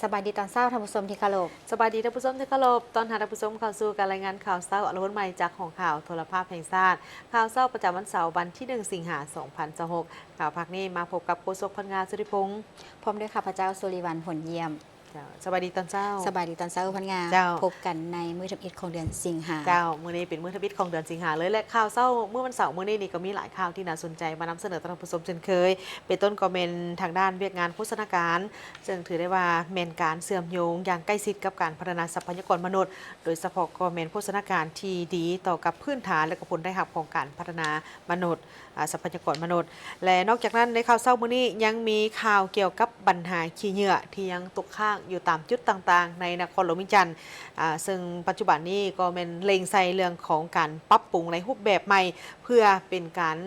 สบายดีตอนเช้าท่านผู้ชมที่เคารพสบายดีท่านผู้ชมที่เคารพตอนหาท่านผู้ชมเข้าสู่การรายงานข่าวเช้าอรุณใหม่จากของข่าวโทรภาพแห่งชาติข่าวเช้าประจำวันเสาร์วันที่1สิงหาคม2026ข่าวภาคนี้มาพบกับโฆษกพงงานสุริพงษ์พร้อมด้วยข้าพเจ้าสุริวัลย์ผลเยี่ยมสบายดีตอนเช้าสบายดีตอนเช้าพันงาเจ้าพบกันในมื้อทำอิฐของเดือนสิงหาเจ้ามื้อนี้เป็นมื้อทบิตของเดือนสิงหาเลยและข่าวเช้าเมื่อวันเสาร์มื้อนี้นี่ก็มีหลายข่าวที่น่าสนใจมานำเสนอท่านผู้ชมเช่นเคยเป็นต้นก็เป็นทางด้านเวียกงานโฆษณาการซึ่งถือได้ว่าแม่นการเสื่อมโยงอย่างใกล้ชิดกับการพัฒนาทรัพยากรมนุษย์โดยเฉพาะก็แม่นโฆษณาการที่ดีต่อกับพื้นฐานและก็ผลได้รับของการพัฒนามนุษย์ทรัพยากรมนุษย์และนอกจากนั้นในข่าวเช้ามื้อนี้ยังมีข่าวเกี่ยวกับปัญหาขี้เหงื่อที่ยังตกค้างอยู่ตามจุดต่างๆในนครหลวงวิจันทร์ซึ่งปัจจุบันนี้ก็เป็นเล็งใส่เรื่องของการปรับปรุงในรูปแบบใหม่เพื่อเป็นการ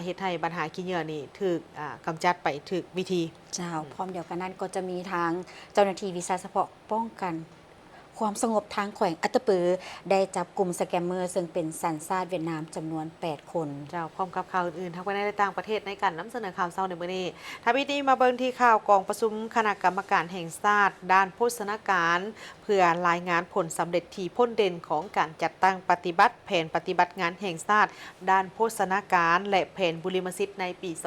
เฮ็ดให้ปัญหาขี้เหงื่อนี่ถูกกำจัดไปถูกวิธีเจ้าพร้อมเดียวกันนั้นก็จะมีทางเจ้าหน้าที่วิสาเฉพาะป้องกันความสงบทางแขวงอัตตปือได้จับกลุ่มสแกมเมอร์ซึ่งเป็นสัญชาติเวียดนามจำนวน8คนเจ้าพร้อมกับข่าวอื่นๆทั้งภายในและต่างประเทศในการนำเสนอข่าวเช้าในมื้อนี้ถ้าพี่นี้มาเบิ่งที่ข่าวกองประชุมคณะกรรมการแห่งชาติด้านโภชนาการเพื่อรายงานผลสำเร็จที่พ้นเด่นของการจัดตั้งปฏิบัติแผนปฏิบัติงานแห่งชาติด้านโภชนาการและแผนบุริมสิทธิ์ในปี 2025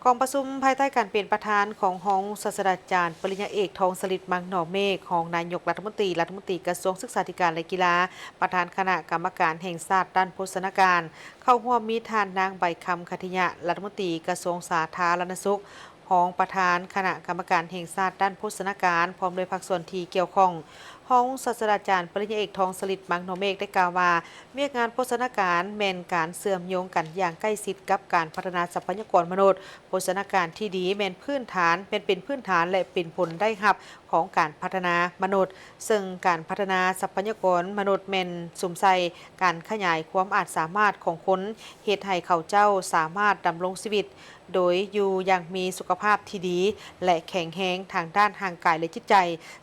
กองประชุมภายใต้การเปลี่ยนประธานของห้องศาสตราจารย์ปริญญาเอกทองสฤษดิ์มังหน่อเมฆของนายกรัฐมนตรีกระทรวงศึกษาธิการและกีฬาประธานคณะกรรมการแห่งชาติด้านโภชนาการเข้าร่วมมีท่านนางใบคำคัทยะรัฐมนตรีกระทรวงสาธารณสุขห้องประธานคณะกรรมการแห่งชาติด้านโภชนาการพร้อมโดยภาคส่วนที่เกี่ยวข้องห้องศาสตราจารย์ปริญญาเอกทองสฤษดิ์มังหน่อเมฆได้กล่าวว่าเมียงานโภชนาการแม่นการเสื่อมโยงกันอย่างใกล้ชิดกับการพัฒนาทรัพยากรมนุษย์โภชนาการที่ดีแม่นพื้นฐานเป็นพื้นฐานและเป็นผลได้รับของการพัฒนามนุษย์ซึ่งการพัฒนาทรัพยากรมนุษย์แม่นสุ่มใส่การขยายความอาจสามารถของคนเฮ็ดให้เขาเจ้าสามารถดำรงชีวิตโดยอยู่อย่างมีสุขภาพที่ดีและแข็งแรงทางด้านทางกายและจิตใจ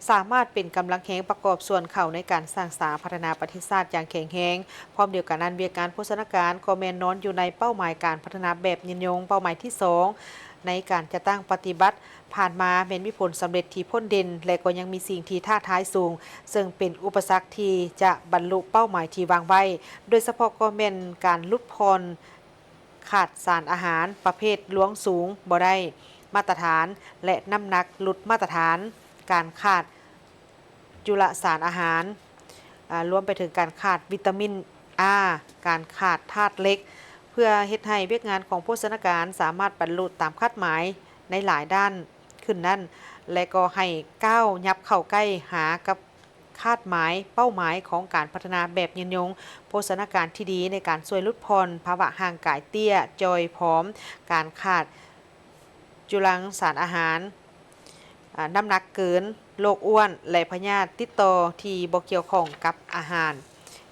สามารถเป็นกำลังแข็งประกอบส่วนเข้าในการสร้างสรรค์พัฒนาประเทศชาติอย่างแข็งแรงพร้อมเดียวกันนั้นเวียกการโภชนาการก็แม่นนอนอยู่ในเป้าหมายการพัฒนาแบบยืนยงเป้าหมายที่2ในการจะตั้งปฏิบัติผ่านมาแม้นมีผลสำเร็จที่พ้นเด่นและก็ยังมีสิ่งที่ท้าทายสูงซึ่งเป็นอุปสรรคที่จะบรรลุเป้าหมายที่วางไว้โดยเฉพาะก็แม่นการลดพรขาดสารอาหารประเภทล้วงสูงบ่ได้มาตรฐานและน้ำหนักลดมาตรฐานการขาดจุลสารอาหารรวมไปถึงการขาดวิตามินอาการขาดธาตุเหล็กเพื่อเฮ็ดให้เวียกงานของโภชนาการสามารถบรรลุตามคาดหมายในหลายด้านขึ้นนั่นและก็ให้ก้าวยับเข้าใกล้หากับคาดหมายเป้าหมายของการพัฒนาแบบยืนยงโภชนาการที่ดีในการช่วยลดพรภาวะห่างกายเตี้ยจอยผอมการขาดจุลสารอาหารน้ำหนักเกินโรคอ้วนและพยาธิติดต่อที่บ่เกี่ยวข้องกับอาหาร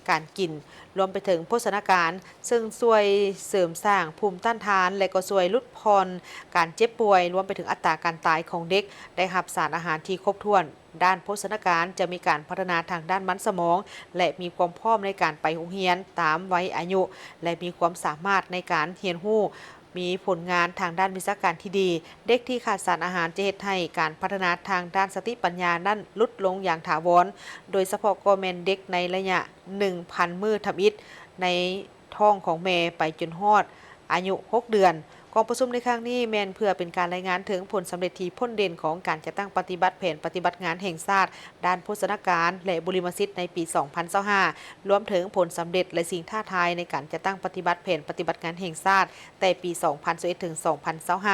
การกินรวมไปถึงโภชนาการซึ่งช่วยเสริมสร้างภูมิต้านทานและก็ช่วยลดพรการเจ็บป่วยรวมไปถึงอัตราการตายของเด็กได้รับสารอาหารที่ครบถ้วนด้านโภชนาการจะมีการพัฒนาทางด้านมันสมองและมีความพร้อมในการไปโรงเรียนตามวัยอายุและมีความสามารถในการเรียนรู้มีผลงานทางด้านวิชาการที่ดีเด็กที่ขาดสารอาหารจะเฮ็ดให้การพัฒนาทางด้านสติปัญญานั้นลดลงอย่างถาวรโดยเฉพาะก็แม่นเด็กในระยะ 1,000 มื้อทำอิฐในท้องของแม่ไปจนฮอดอายุ 6 เดือนกองประชุมในครั้งนี้แม่นเพื่อเป็นการรายงานถึงผลสำเร็จที่พ้นเด่นของการจัดตั้งปฏิบัติแผนปฏิบัติงานแห่งชาติด้านโภชนาการและบุริมสิทธิ์ในปี 2025รวมถึงผลสำเร็จและสิ่งท้าทายในการจัดตั้งปฏิบัติแผนปฏิบัติงานแห่งชาติแต่ปี 2021 ถึง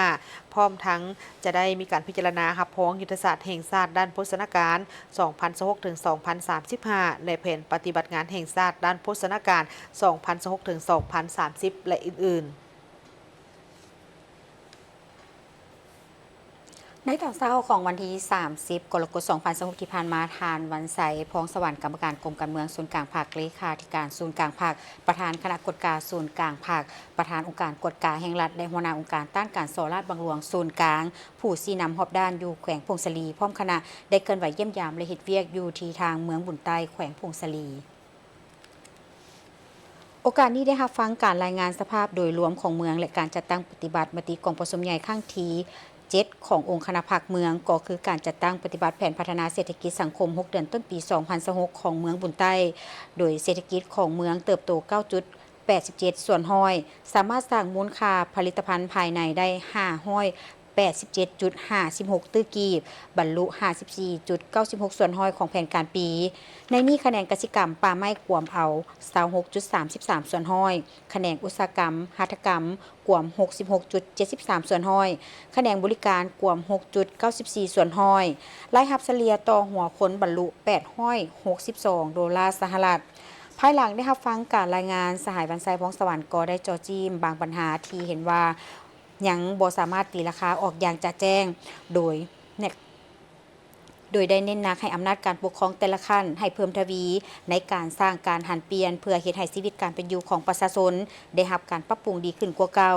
2025พร้อมทั้งจะได้มีการพิจารณารับรองยุทธศาสตร์แห่งชาติด้านโภชนาการ 2026 ถึง 2035 และแผนปฏิบัติงานแห่งชาติด้านโภชนาการ 2026 ถึง 2030 และอื่นๆในตอนเช้าของวันที่30กรกฎาคม2026ที่ผ่านมาทานวันใสพองสวรรค์กรรมการกรมการเมืองศูนย์กลางภาคเลขาธิการศูนย์กลางภาคประธานคณะกฎการศูนย์กลางภาคประธานองค์การกฎการแห่งรัฐและหัวหน้าองค์การต้านการส่อราษฎร์บางหลวงศูนย์กลางผู้ชี้นำหอบด้านอยู่แขวงพงศลีพร้อมคณะได้เกินไหวเยี่ยมยามและเฮ็ดเวียกอยู่ที่ทางเมืองบุญใต้แขวงพงศลีโอกาสนี้ได้รับฟังการรายงานสภาพโดยรวมของเมืองและการจัดตั้งปฏิบัติมติกองประชุมใหญ่ครั้งที่ 7ขององค์คณะพรรคเมืองก็คือการจัดตั้งปฏิบัติแผนพัฒนาเศรษฐกิจสังคม6เดือนต้นปี2026ของเมืองบุญใต้โดยเศรษฐกิจของเมืองเติบโต 9.87 ส่วนห้อยสามารถสร้างมูลค่าผลิตภัณฑ์ภายในได้587.56 ตื้อกีบบรรลุ 54.96 ส่วนห้อยของแผนการปี ในนี้คะแนนกสิกรรมป่าไม้กวมเอา26.33 ส่วนห้อยคะแนนอุตสาหกรรมหัตถกรรมกวม 66.73 ส่วนห้อยคะแนนบริการกวม 6.94 ส่วนห้อยรายรับเฉลี่ยต่อหัวคนบรรลุ$862ภายหลังได้รับฟังการรายงานสหายบันไซพ้องสวรรค์ก็ได้จอจิ้มบางปัญหาที่เห็นว่ายังบ่สามารถตีราคาออกอย่างจะแจ้งโดยได้เน้นหนักให้อำนาจการปกครองแต่ละขั้นให้เพิ่มทวีในการสร้างการหันเปลี่ยนเพื่อเฮ็ดให้ชีวิตการเป็นอยู่ของประชาชนได้รับการปรับปรุงดีขึ้นกว่าเก่า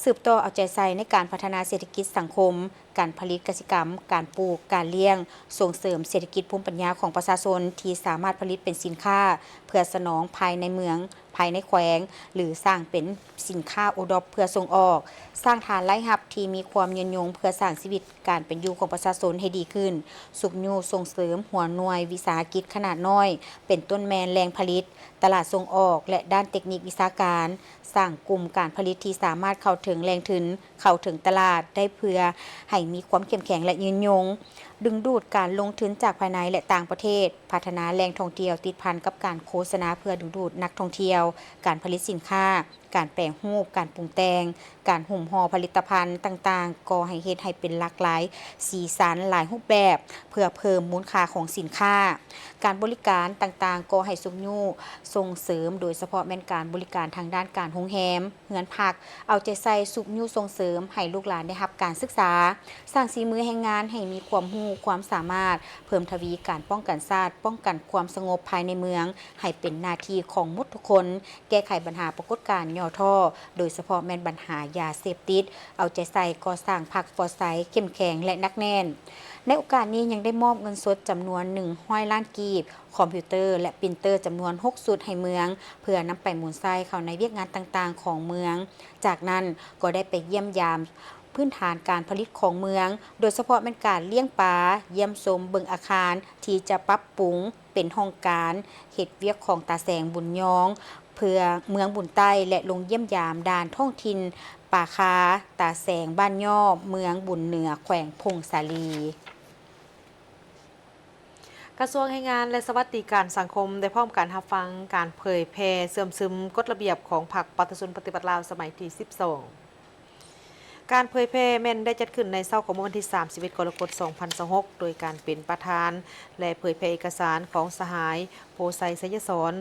สืบต่อเอาใจใส่ในการพัฒนาเศรษฐกิจสังคมการผลิตกสิกรรมการปลูกการเลี้ยงส่งเสริมเศรษฐกิจภูมิปัญญาของประชาชนที่สามารถผลิตเป็นสินค้าเพื่อสนองภายในเมืองภายในแขวงหรือสร้างเป็นสินค้าโอดอปเพื่อส่งออกสร้างฐานรายรับที่มีความยืนยงเพื่อสร้างชีวิตการเป็นอยู่ของประชาชนให้ดีขึ้นสุขยูส่งเสริมหัวหน่วยวิสาหกิจขนาดน้อยเป็นต้นแมนแรงผลิตตลาดส่งออกและด้านเทคนิควิชาการสร้างกลุ่มการผลิตที่สามารถเข้าถึงแรงทุนเข้าถึงตลาดได้เพื่อให้มีความเข้มแข็งและยืนยงดึงดูดการลงทุนจากภายในและต่างประเทศพัฒนาแหล่งท่องเที่ยวติดพันกับการโฆษณาเพื่อดึงดูดนักท่องเที่ยวการผลิตสินค้าการแปลงรูปการปรุงแต่งการห่มห่อผลิตภัณฑ์ต่างๆก่อให้เฮ็ดให้เป็นหลากหลายสีสันหลายรูปแบบเพื่อเพิ่มมูลค่าของสินค้าการบริการต่างๆก่อให้สุขยูส่งเสริมโดยเฉพาะแม่นการบริการทางด้านการโรงแรมเฮือนพักเอาใจใส่สุขยูส่งเสริมให้ลูกหลานได้รับการศึกษาสร้างฝีมือแห่งงานให้มีความรู้ความสามารถเพิ่มทวีการป้องกันชาติป้องกันความสงบภายในเมืองให้เป็นหน้าที่ของหมดทุกคนแก้ไขปัญหาปรากฏการณ์ย่อท่อโดยเฉพาะแม่นปัญหายาเสพติดเอาใจใส่ก่อสร้างพรรคฟอร์ไซต์เข้มแข็งและนักแน่นในโอกาสนี้ยังได้มอบเงินสดจำนวน100 ล้านกีบคอมพิวเตอร์และปรินเตอร์จำนวน6ชุดให้เมืองเพื่อนำไปหมุนไส้เข้าในเวียกงานต่างๆของเมืองจากนั้นก็ได้ไปเยี่ยมยามพื้นฐานการผลิตของเมืองโดยเฉพาะเป็นการเลี้ยงปลาเยี่ยมชมเบิ่งอาคารที่จะปรับปรุงเป็นห้องการเฮ็ดเวียกของตาแสงบุญยองเพื่อเมืองบุญใต้และลงเยี่ยมยามด่านท้องถิ่นป่าคาตาแสงบ้านย่อเมืองบุญเหนือแขวงพงสาลีกระทรวงแรงงานและสวัสดิการสังคมได้พร้อมการรับฟังการเผยแพร่เสื่อมซึมกฎระเบียบของพรรคปฏิชนปฏิบัติลาวสมัยที่12การเผยแพร่แม่นได้จัดขึ้นในเช้าของวันที่31กรกฎาคม2026โดยการเป็นประธานและเผยแพร่เอกสารของสหายโพไซไสยศร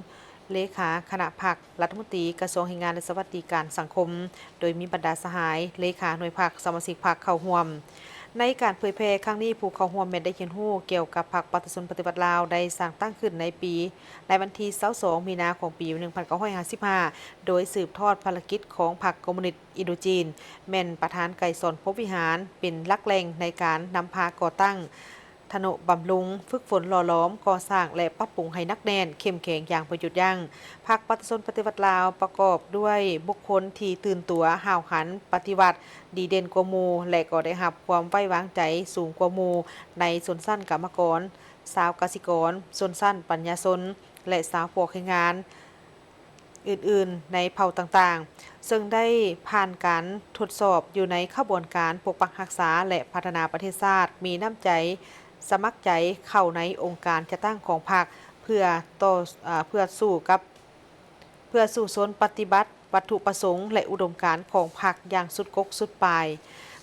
เลขาคณะพรรครัฐมนตรีกระทรวงแรงงานและสวัสดิการสังคมโดยมีบรรดาสหายเลขาหน่วยพรรคสมาชิกพรรคเข้าร่วมในการเผยแพร่ครั้งนี้ผู้เข้าร่วมแม่นได้เขียนฮู้เกี่ยวกับพรรคปฏิชนปฏิบัติลาวได้สร้างตั้งขึ้นในวันที่22มีนาคมปี1955โดยสืบทอดภารกิจของพรรคคอมมิวนิสต์อินโดจีนแม่นประธานไกรสอนพบวิหารเป็นหลักแหล่งในการนำพาก่อตั้งธนุบำรุงฝึกฝนหล่อหลอมก่อสร้างและปรับปรุงให้นักแน่นเข้มแข็งอย่างประยุทธ์ยั่งพรรคปฏิชนปฏิวัติลาวประกอบด้วยบุคคลที่ตื่นตัวห้าวหันปฏิวัติดีเด่นกว่าหมู่และก็ได้รับความไว้วางใจสูงกว่าหมู่ในชนชั้นกรรมกรชาวกสิกรชนชั้นปัญญาชนและสาวพวกแรงงานอื่นๆในเผ่าต่างๆซึ่งได้ผ่านการทดสอบอยู่ในขบวนการปกปักรักษาและพัฒนาประเทศชาติมีน้ำใจสมัครใจเข้าในองค์การจัดตั้งของพรรคเพื่อสู่สนปฏิบัติวัตถุประสงค์และอุดมการณ์ของพรรคอย่างสุดกกสุดปลาย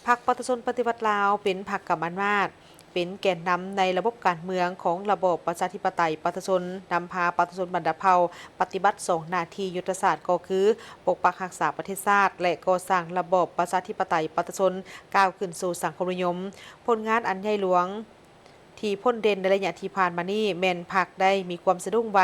พรรคปฏิชนปฏิวัติลาวเป็นพรรคกำมะนาจเป็นแกนนำในระบบการเมืองของระบอบประชาธิปไตยปฏิชนนำพาปฏิชนบรรดาเผ่าปฏิบัติ2หน้าที่ยุทธศาสตร์ก็คือปกปักรักษาประเทศชาติและก่อสร้างระบอบประชาธิปไตยปฏิชนก้าวขึ้นสู่สังคมนิยมผลงานอันใหญ่หลวงที่พ้นเด่นในระยะที่ผ่านมานี้แม่นพรรคได้มีความสะดุ้งไว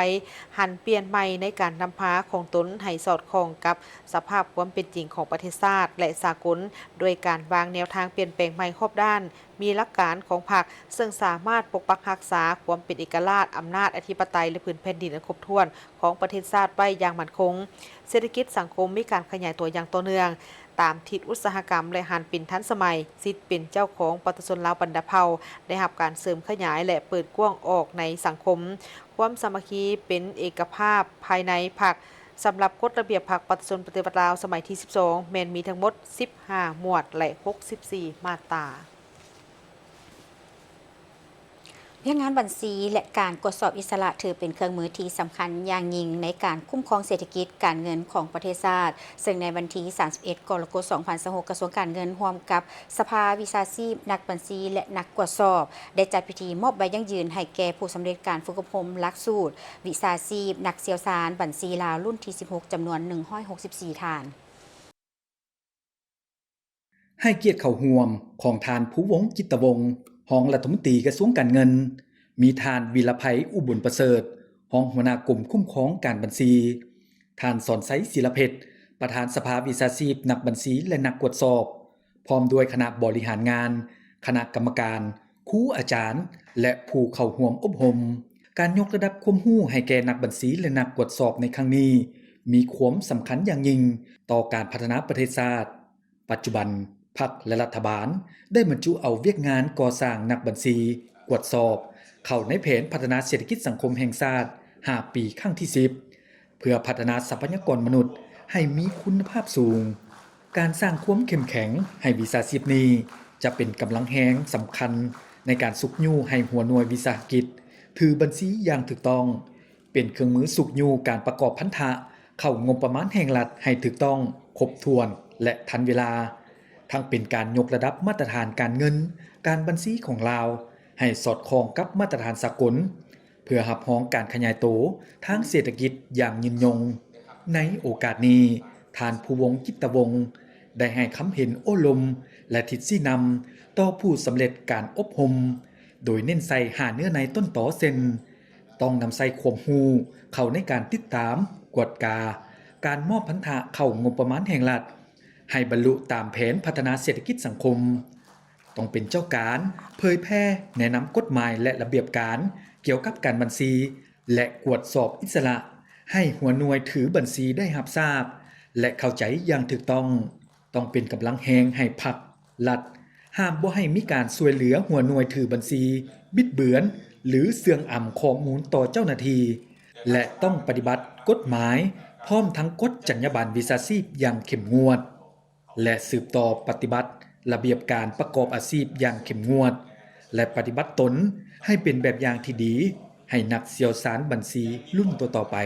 หันเปลี่ยนใหม่ในการนำพาของตนให้สอดคล้องกับสภาพความเป็นจริงของประเทศชาติและสากลโดยการวางแนวทางเปลี่ยนแปลงใหม่ครอบด้านมีหลักการของพรรคซึ่งสามารถปกปักรักษาความเป็นเอกราชอำนาจอธิปไตยและพื้นแผ่นดินอันครบถ้วนของประเทศชาติไว้อย่างมั่นคงเศรษฐกิจสังคมมีการขยายตัวอย่างต่อเนื่อง ตามทิศอุตสาหกรรมและหันเป็นทันสมัยสิทธิ์เป็นเจ้าของปตสลาวบรรดาเผ่าได้รับการเสริมขยายและเปิดกว้างออกในสังคมความสามัคคีเป็นเอกภาพภายในพรรคสำหรับกฎระเบียบพรรคปฏิชนปฏิบัติลาวสมัยที่ 12 แมนมีทั้งหมด 15 หมวดและ 64 มาตราเรื่องงานบัญชีและการตรวจสอบอิสระถือเป็นเครื่องมือที่สำคัญอย่างยิ่งในการคุ้มครองเศรษฐกิจการเงินของประเทศชาติซึ่งในวันที่ 31 กรกฎาคม 2026 กระทรวงการเงินร่วมกับสภาวิชาชีพนักบัญชีและนักตรวจสอบได้จัดพิธีมอบใบยั่งยืนให้แก่ผู้สำเร็จการฝึกอบรมหลักสูตรวิชาชีพนักเชี่ยวชาญบัญชีลาวรุ่นที่ 16 จำนวน 164 ท่าน ให้เกียรติเข้าร่วมของทานผู้วงศ์จิตวงศ์รองรัฐมนตรีกระทรวงการเงินมีทานวีรภัยอุบลประเสริฐรองหัวหน้ากรมคุ้มครองการบัญชีทานสอนไสศิลเพชรประธานสภาวิชาชีพนักบัญชีและนักตรวจสอบพร้อมด้วยคณะบริหารงานคณะกรรมการครูอาจารย์และผู้เข้าร่วมอบรมการยกระดับความรู้ให้แก่นักบัญชีและนักตรวจสอบในครั้งนี้มีความสำคัญอย่างยิ่งต่อการพัฒนาประเทศชาติปัจจุบันพรรคและรัฐบาลได้บรรจุเอาเวียกงานก่อสร้างนักบัญชีตรวจสอบเข้าในแผนพัฒนาเศรษฐกิจสังคมแห่งชาติ5 ปีครั้งที่ 10เพื่อพัฒนาทรัพยากรมนุษย์ให้มีคุณภาพสูงการสร้างความเข้มแข็งให้วิชาชีพนี้จะเป็นกำลังแรงสำคัญในการสุกยู่ให้หัวหน่วยวิสาหกิจถือบัญชีอย่างถูกต้องเป็นเครื่องมือสุกยู่การประกอบพันธะเข้างบประมาณแห่งรัฐให้ถูกต้องครบถ้วนและทันเวลาทั้งเป็นการยกระดับมาตรฐานการเงินการบัญชีของลาวให้สอดคล้องกับมาตรฐานสากลเพื่อรับรองการขยายโตทางเศรษฐกิจอย่างยืนยงในโอกาสนี้ท่านผู้วงศ์จิตวงศ์ได้ให้คำเห็นโอ้ลมและทิศชี้นำต่อผู้สำเร็จการอบรมโดยเน้นใส่หาเนื้อในต้นตอเส้นต้องนำใส่ความรู้เข้าในการติดตามกวดกาการมอบพันธะเข้างบประมาณแห่งรัฐให้บรรลุตามแผนพัฒนาเศรษฐกิจสังคมต้องเป็นเจ้าการเผยแพร่แนะนำกฎหมายและระเบียบการเกี่ยวกับการบัญชีและตรวจสอบอิสระให้หัวหน่วยถือบัญชีได้รับทราบและเข้าใจอย่างถูกต้องเป็นกำลังแรงให้พรรครัฐห้ามบ่ให้มีการช่วยเหลือหัวหน่วยถือบัญชีบิดเบือนหรือเสื่องอ่ำข้อมูลต่อเจ้าหน้าที่และต้องปฏิบัติกฎหมายพร้อมทั้งกฎจรรยาบรรณวิชาชีพอย่างเข้มงวดและสืบต่อปฏิบัติระเบียบการประกอบอาชีพอย่างเข้มงวดและปฏิบัติตนให้เป็นแบบอย่างที่ดีให้นักเชี่ยวชาญบัญชีรุ่นต่อไป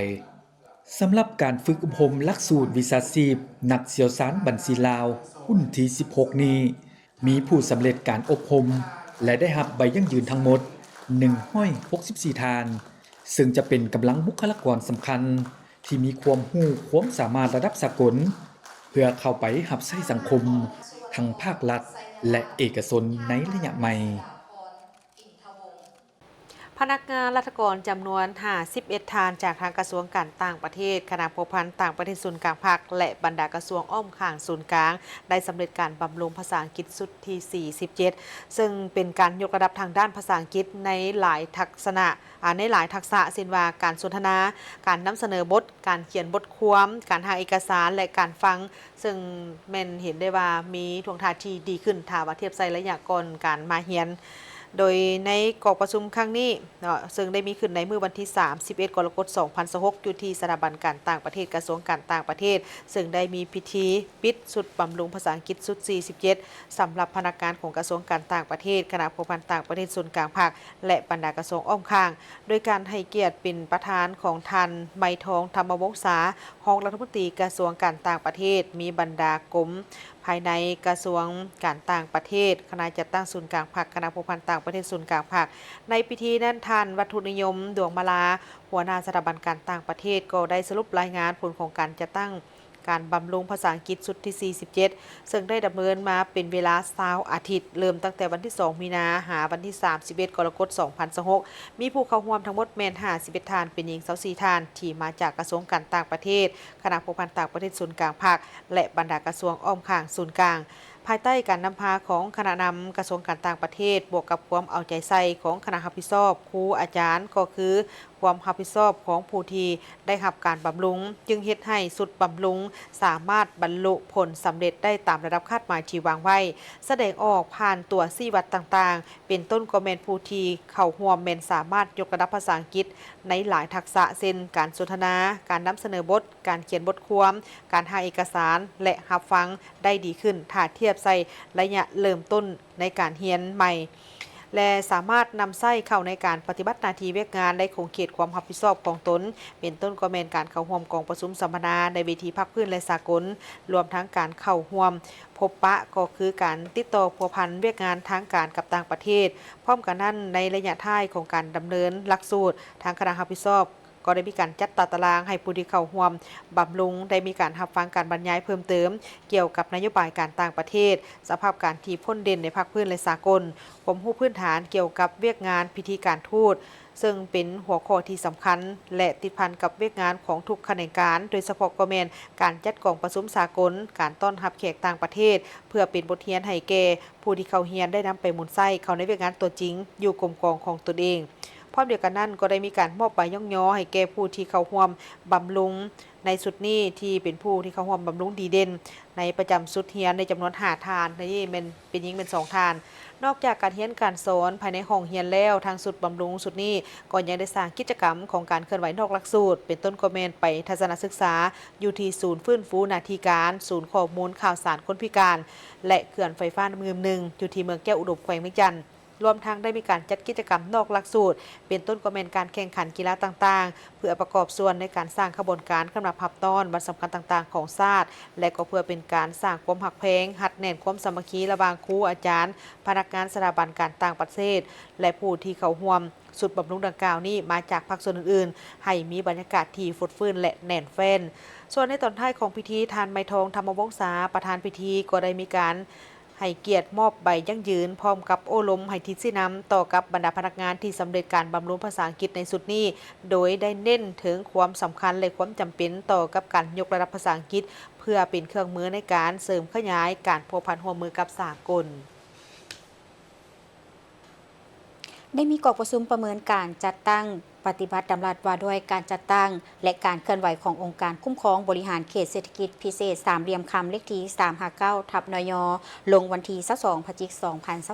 สำหรับการฝึกอบรมหลักสูตรวิชาชีพนักเชี่ยวชาญบัญชีลาวรุ่นที่ 16 นี้มีผู้สำเร็จการอบรมและได้รับใบยั่งยืนทั้งหมด164 ท่านซึ่งจะเป็นกำลังบุคลากรสำคัญที่มีความรู้ความสามารถระดับสากลเพื่อเข้าไปรับใช้สังคมทั้งภาครัฐและเอกชนในระยะใหม่พนักงานราชการจำนวน51 ท่านจากทางกระทรวงการต่างประเทศคณะพัวพันต่างประเทศศูนย์กลางภาคและบรรดากระทรวงอ้อมข้างศูนย์กลางได้สำเร็จการบำรุงภาษาอังกฤษสุดที่ 47 ซึ่งเป็นการยกระดับทางด้านภาษาอังกฤษในหลายทักษะเช่นว่าการสนทนาการนำเสนอบทการเขียนบทความการหาเอกสารและการฟังซึ่งแม่นเห็นได้ว่ามีท่วงท่าที่ดีขึ้นถ้าว่าเทียบใส่ระยะก่อนการมาเรียนโดยในกองประชุมครั้งนี้ซึ่งได้มีขึ้นในมื้อวันที่ 31 กรกฎาคม 2026 อยู่ที่สถาบันการต่างประเทศกระทรวงการต่างประเทศซึ่งได้มีพิธีปิดสุดบำรุงภาษาอังกฤษสุด 47 สำหรับพนักงานของกระทรวงการต่างประเทศคณะพัวพันต่างประเทศศูนย์กลางภาคและบรรดากระทรวงอ้อมข้างโดยการให้เกียรติเป็นประธานของท่านไมทองธรรมวงศารองรัฐมนตรีกระทรวงการต่างประเทศมีบรรดากรมภายในกระทรวงการต่างประเทศคณะจัดตั้งศูนย์กลางภาคคณะพัวพันต่างประเทศศูนย์กลางภาคในพิธีนั้นท่านวัตถุนิยมดวงมาลาหัวหน้าสถาบันการต่างประเทศก็ได้สรุปรายงานผลของการจัดตั้งการบำรุงภาษาอังกฤษสุดที่ 47 ซึ่งได้ดำเนินมาเป็นเวลา20 อาทิตย์เริ่มตั้งแต่วันที่ 2 มีนาหาวันที่ 31 กรกฎาคม 2026 มีผู้เข้าร่วมทั้งหมดแม่น51 ท่านเป็นหญิง24 ท่านที่มาจากกระทรวงการต่างประเทศคณะพัวพันต่างประเทศศูนย์กลางภาคและบรรดากระทรวงอ้อมข้างศูนย์กลางภ ภายใต้การนำพาของคณะนำกระทรวงการต่างประเทศบวกกับความเอาใจใส่ของคณะรับผิดชอบครูอาจารย์ก็คือความรับผิดชอบของผู้ที่ได้รับการบำรุงจึงเฮ็ดให้สุดบำรุงสามารถบรรลุผลสำเร็จได้ตามระดับคาดหมายที่วางไว้แสดงออกผ่านตัวชี้วัดต่างๆเป็นต้นก็แม่นผู้ที่เข้าร่วมแม่นสามารถยกระดับภาษาอังกฤษในหลายทักษะเช่นการสนทนาการนำเสนอบทการเขียนบทความการหาเอกสารและรับฟังได้ดีขึ้นถ้าเทียบใส่ระยะเริ่มต้นในการเรียนใหม่และสามารถนำใช้เข้าในการปฏิบัติหน้าที่เวียกงานได้คงเขตความรับผิดชอบของตนเป็นต้นก็แม่นการเข้าร่วมกองประชุมสัมมนาในเวทีภาคพื้นและสากลรวมทั้งการเข้าร่วมพบปะก็คือการติดต่อพัวพันเวียกงานทางการกับต่างประเทศพร้อมกันนั้นในระยะท้ายของการดำเนินหลักสูตรทางคณะรับผิดชอบก็ได้มีการจัดตารางให้ผู้ที่เข้าร่วมบำรุงได้มีการรับฟังการบรรยายเพิ่มเติมเกี่ยวกับนโยบายการต่างประเทศสภาพการที่พ้นเด่นในภาคพื้นและสากลความรู้พื้นฐานเกี่ยวกับเวียกงานพิธีการทูตซึ่งเป็นหัวข้อที่สำคัญและติดพันกับเวียกงานของทุกแขนงการโดยเฉพาะก็แม่นการจัดกองประชุมสากลการต้อนรับแขกต่างประเทศเพื่อเป็นบทเรียนให้แก่ผู้ที่เข้าเรียนได้นำไปหมุนไส้เข้าในเวียกงานตัวจริงอยู่กรมกองของตนเองพร้อมเดียวกันนั้นก็ได้มีการมอบใบย่องย่อให้แก่ผู้ที่เข้าร่วมบำรุงในสุดนี้ที่เป็นผู้ที่เข้าร่วมบำรุงดีเด่นในประจำสุดเรียนในจำนวน5ทานนี่เป็นหญิงเป็น2ทานนอกจากการเรียนการสอนภายในห้องเรียนแล้วทางสุดบำรุงสุดนี้ก็ยังได้สร้างกิจกรรมของการเคลื่อนไหวนอกหลักสูตรเป็นต้นก็แม่นไปทัศนศึกษาอยู่ที่ศูนย์ฟื้นฟูนาทีการศูนย์ข้อมูลข่าวสารคนพิการและเขื่อนไฟฟ้าน้ำมือหนึ่งอยู่ที่เมืองแก้วอุดมแขวงเวียงจันทน์รวมทั้งได้มีการจัดกิจกรรมนอกหลักสูตรเป็นต้นก็เป็นการแข่งขันกีฬาต่างๆเพื่อประกอบส่วนในการสร้างขบวนการกำลับพับต้อนวันสำคัญต่างๆของชาติและก็เพื่อเป็นการสร้างความหักแพงหัดแน่นความสามัคคีระหว่างครูอาจารย์พนักงานสถาบันการต่างประเทศและผู้ที่เข้าร่วมสุดบำรุงดังกล่าวนี้มาจากภาคส่วนอื่นๆให้มีบรรยากาศที่ฟุดฟื้นและแน่นแฟ้นส่วนในตอนท้ายของพิธีทานไม้ทองธรรมวงศาประธานพิธีก็ได้มีการให้เกียรติมอบใบยั่งยืนพร้อมกับโอลมให้ทิศสินำต่อกับบรรดาพนักงานที่สำเร็จการบำรุงภาษาอังกฤษในสุดนี้โดยได้เน้นถึงความสำคัญและความจำเป็นต่อกับการยกระดับภาษาอังกฤษเพื่อเป็นเครื่องมือในการเสริมขยายการพัวพันร่วมมือกับสากลได้มีกองประชุมประเมินการจัดตั้งปฏิบัติดำรัสว่าด้วยการจัดตั้งและการเคลื่อนไหวขององค์การคุ้มครองบริหารเขตเศรษฐกิจพิเศษสามเหลี่ยมคำเลขที่359/นย.ลงวันที่22 พฤศจิกายน 2023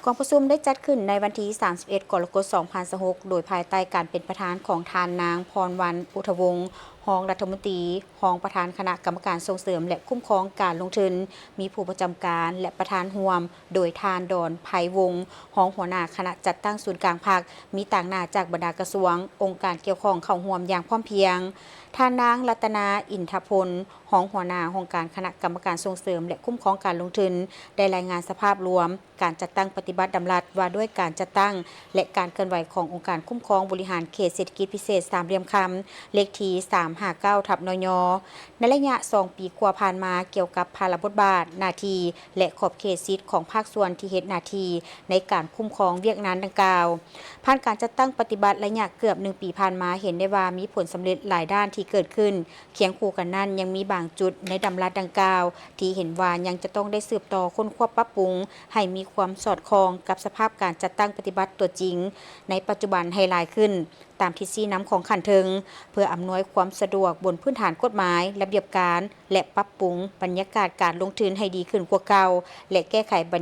กองประชุมได้จัดขึ้นในวันที่31 กรกฎาคม 2026โดยภายใต้การเป็นประธานของทานนางพรวรรณ อุทวงศ์รองรัฐมนตรีรองประธานคณะกรรมการส่งเสริมและคุ้มครองการลงทุนมีผู้ประจำการและประธานร่วมโดยทานดอนไพวงศ์รองหัวหน้าคณะจัดตั้งศูนย์กลางภาคมีต่างหน้าจากบรรดากระทรวงองค์การเกี่ยวข้องเข้าร่วมอย่างพร้อมเพรียงทานนางรัตนาอินทพลรองหัวหน้าองค์การคณะกรรมการส่งเสริมและคุ้มครองการลงทุนได้รายงานสภาพรวมการจัดตั้งปฏิบัติดำรัสว่าด้วยการจัดตั้งและการเคลื่อนไหวขององค์การคุ้มครองบริหารเขตเศรษฐกิจพิเศษสามเหลี่ยมคำเลขที่359/นย.ในระยะ2 ปีกว่าผ่านมาเกี่ยวกับภาระบทบาทหน้าที่และขอบเขตสิทธิของภาคส่วนที่เฮ็ดหน้าที่ในการคุ้มครองเวียกงานดังกล่าวผ่านการจัดตั้งปฏิบัติระยะเกือบ1 ปีผ่านมาเห็นได้ว่ามีผลสำเร็จหลายด้านที่เกิดขึ้นเคียงคู่กันนั้นยังมีบางจุดในดำรัสดังกล่าวที่เห็นว่ายังจะต้องได้สืบต่อค้นคว้าปรับปรุงให้มีความสอดคล้องกับสภาพการจัดตั้งปฏิบัติตัวจริงในปัจจุบันให้หลายขึ้นตามที่ชี้นำของขันเทิงเพื่ออำนวยความสะดวกบนพื้นฐานกฎหมายระเบียบการและปรับปรุงบรรยากาศการลงทุนให้ดีขึ้นกว่าเก่าและแก้ไขบ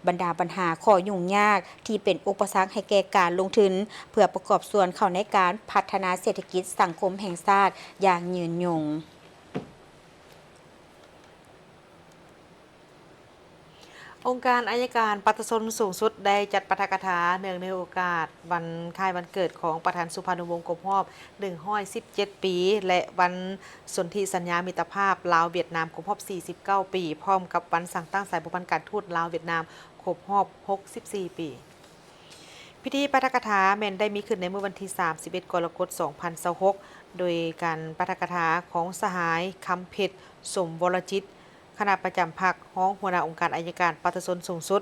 รรดาปัญหาข้อยุ่งยากที่เป็นอุปสรรคให้แก่การลงทุนเพื่อประกอบส่วนเข้าในการพัฒนาเศรษฐกิจสังคมแห่งชาติอย่างยืนยงองค์การอัยการปฏิชนสูงสุดได้จัดปาฐกถาเนื่องในโอกาสวันคล้ายวันเกิดของประธานสุพรรณวงศ์ครบรอบ117 ปีและวันสนธิสัญญามิตรภาพลาวเวียดนามครบรอบ49 ปีพร้อมกับวันสั่งตั้งสายสัมพันธ์การทูตลาวเวียดนามครบรอบ64 ปีพิธีปาฐกถาแม่นได้มีขึ้นในเมื่อวันที่31 กรกฎาคม 2026โดยการปาฐกถาของสหายคำเพชรสมวรจิตคณะประจำพรรครองหัวหน้าองค์การอัยการปฏิชนสูงสุด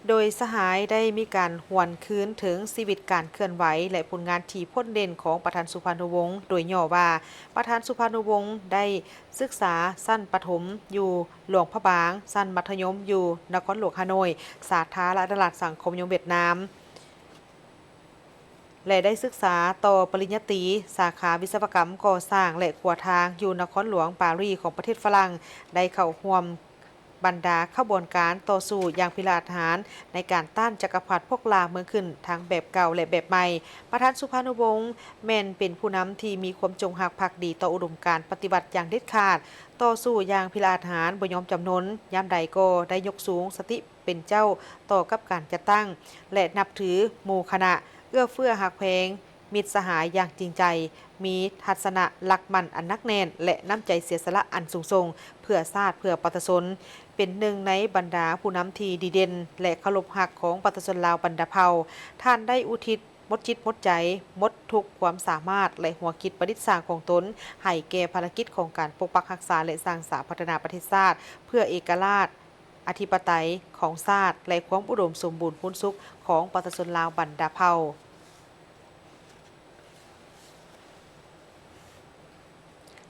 โดยสหายได้มีการหวนคืนถึงชีวิตการเคลื่อนไหวและผลงานที่พ้นเด่นของประธานสุพรรณวงศ์โดยย่อว่าประธานสุพรรณวงศ์ได้ศึกษาสั้นประถมอยู่หลวงพระบางสั้นมัธยมอยู่นครหลวงฮานอยสาธารณรัฐสังคมนิยมเวียดนามและได้ศึกษาต่อปริญญาตรีสาขาวิศวกรรมก่อสร้างและขัวทางอยู่นครหลวงปารีสของประเทศฝรั่งได้เข้าร่วมบรรดาขบวนการต่อสู้อย่างพิราถานในการต้านจักรพรรดิพวกลาวเมืองขึ้นทั้งแบบเก่าและแบบใหม่ประธานสุพรรณวงศ์แม่นเป็นผู้นำที่มีความจงรักภักดีต่ออุดมการณ์ปฏิบัติอย่างเด็ดขาดต่อสู้อย่างพิราถานบ่ยอมจำนนยามใดก็ได้ยกสูงสติเป็นเจ้าต่อกับการจัดตั้งและนับถือหมู่คณะเอื้อเฟื้อหักแพงมิตรสหายอย่างจริงใจมีทัศนะหลักมั่นอันนักแน่นและน้ำใจเสียสละอันสูงส่งเพื่อชาติเพื่อประชาชนเป็นหนึ่งในบรรดาผู้นำที่ดีเด่นและเคารพรักของประชาชนลาวบรรดาเผ่าท่านได้อุทิศหมดจิตหมดใจหมดทุกความสามารถและหัวคิดประดิษฐ์สร้างของตนให้แก่ภารกิจของการปกปักรักษาและสร้างสรรค์พัฒนาประเทศชาติเพื่อเอกราชอธิปไตยของชาติและความอุดมสมบูรณ์พูนสุขของประชาชนลาวบรรดาเผ่า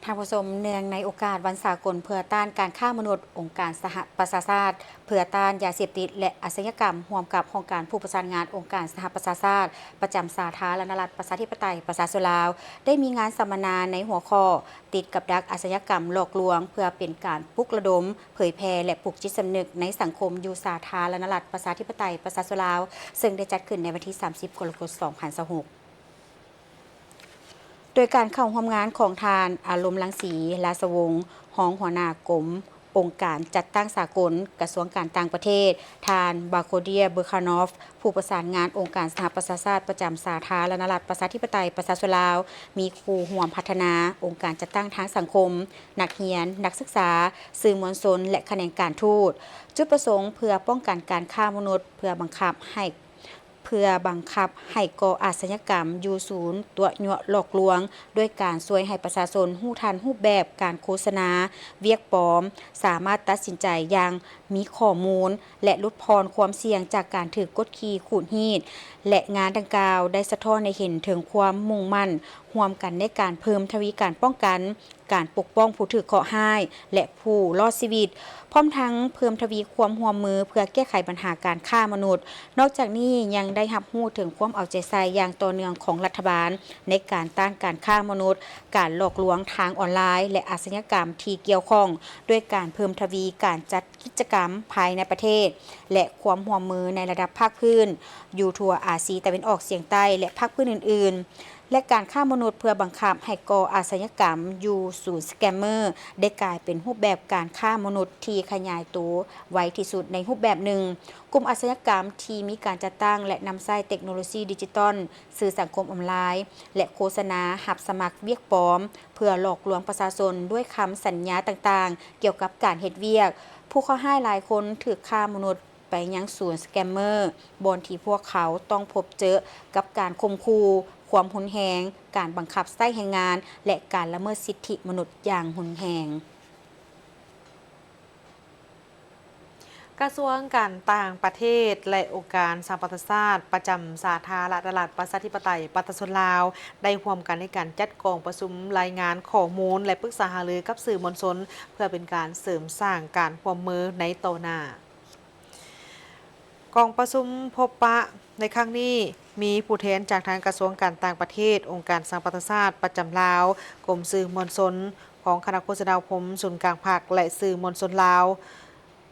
ทางผู้ชมเนืองในโอกาสวันสากลเพื่อต้านการฆ่ามนุษย์องค์การสหประชาชาติเพื่อต้านยาเสพติดและอาชญากรรมร่วมกับองค์การผู้ประสานงานองค์การสหประชาชาติประจำสาธารณรัฐประชาธิปไตยประชาชนลาวได้มีงานสัมมนาในหัวข้อติดกับดักอาชญากรรมหลอกลวงเพื่อเป็นการปลุกระดมเผยแพร่และปลุกจิตสำนึกในสังคมอยู่สาธารณรัฐประชาธิปไตยประชาชนลาวซึ่งได้จัดขึ้นในวันที่ 30 กรกฎาคม 2026โดยการเข้าร่วมงานของทานอารมณ์รังสีราชวงศ์รองหัวหน้ากรมองค์การจัดตั้งสากลกระทรวงการต่างประเทศทานบาโคเดียเบอร์คานอฟผู้ประสานงานองค์การสหประชาชาติประจำสาธารณรัฐประชาธิปไตยประชาชนลาวมีครูห่วมพัฒนาองค์การจัดตั้งทางสังคมนักเรียนนักศึกษาสื่อมวลชนและแขนงการทูตจุดประสงค์เพื่อป้องกันการฆ่ามนุษย์เพื่อบังคับให้ก่ออาชญากรรมอยู่ศูนย์ตัวยั่วหลอกลวงด้วยการช่วยให้ประชาชนรู้ทันรูปแบบการโฆษณาเวียกปลอมสามารถตัดสินใจอย่างมีข้อมูลและลดพรความเสี่ยงจากการถือกดขี่ขูดรีดและงานดังกล่าวได้สะท้อนให้เห็นถึงความมุ่งมั่นร่วมกันในการเพิ่มทวีการป้องกันการปกป้องผู้ถูกเคราะห์ร้ายและผู้รอดชีวิตพร้อมทั้งเพิ่มทวีความร่วมมือเพื่อแก้ไขปัญหาการฆ่ามนุษย์นอกจากนี้ยังได้รับรู้ถึงความเอาใจใส่อย่างต่อเนื่องของรัฐบาลในการต้านการฆ่ามนุษย์การหลอกลวงทางออนไลน์และอาชญากรรมที่เกี่ยวข้องด้วยการเพิ่มทวีการจัดกิจกรรมภายในประเทศและความร่วมมือในระดับภาคพื้นอยู่ทั่วอาซีตะวันออกเฉียงใต้และภาคพื้นอื่นๆและการฆ่ามนุษย์เพื่อบังคับให้ก่ออาชญากรรมอยู่ศูนย์สแกมเมอร์ได้กลายเป็นรูปแบบการฆ่ามนุษย์ที่ขยายตัวไวที่สุดในรูปแบบหนึ่งกลุ่มอาชญากรรมที่มีการจัดตั้งและนำใช้เทคโนโลยีดิจิตอลสื่อสังคมออนไลน์และโฆษณาหับสมัครเวียกปลอมเพื่อหลอกลวงประชาชนด้วยคำสัญญาต่างๆเกี่ยวกับการเฮ็ดเวียกผู้เข้าให้หลายคนถูกฆ่ามนุษย์ไปยังศูนย์สแกมเมอร์บนที่พวกเขาต้องพบเจอกับการข่มขู่ความหุนแหงการบังคับใช้แรงงานและการละเมิดสิทธิมนุษย์อย่างหุนแหงกระทรวงการต่างประเทศและองค์การสหประชาชาติประจำสาธารณรัฐประชาธิปไตยประชาชนลาวได้ร่วมกันในการจัดกองประชุมรายงานข้อมูลและปรึกษาหารือกับสื่อมวลชนเพื่อเป็นการเสริมสร้างการร่วมมือในต่อหน้ากองประชุมพบปะในครั้งนี้มีผู้แทนจากทางกระทรวงการต่างประเทศองค์การสหประชาชาติประจำลาวกรมสื่อมวลชนของคณะโฆษณาคมศูนย์กลางภาคและสื่อมวลชนลาว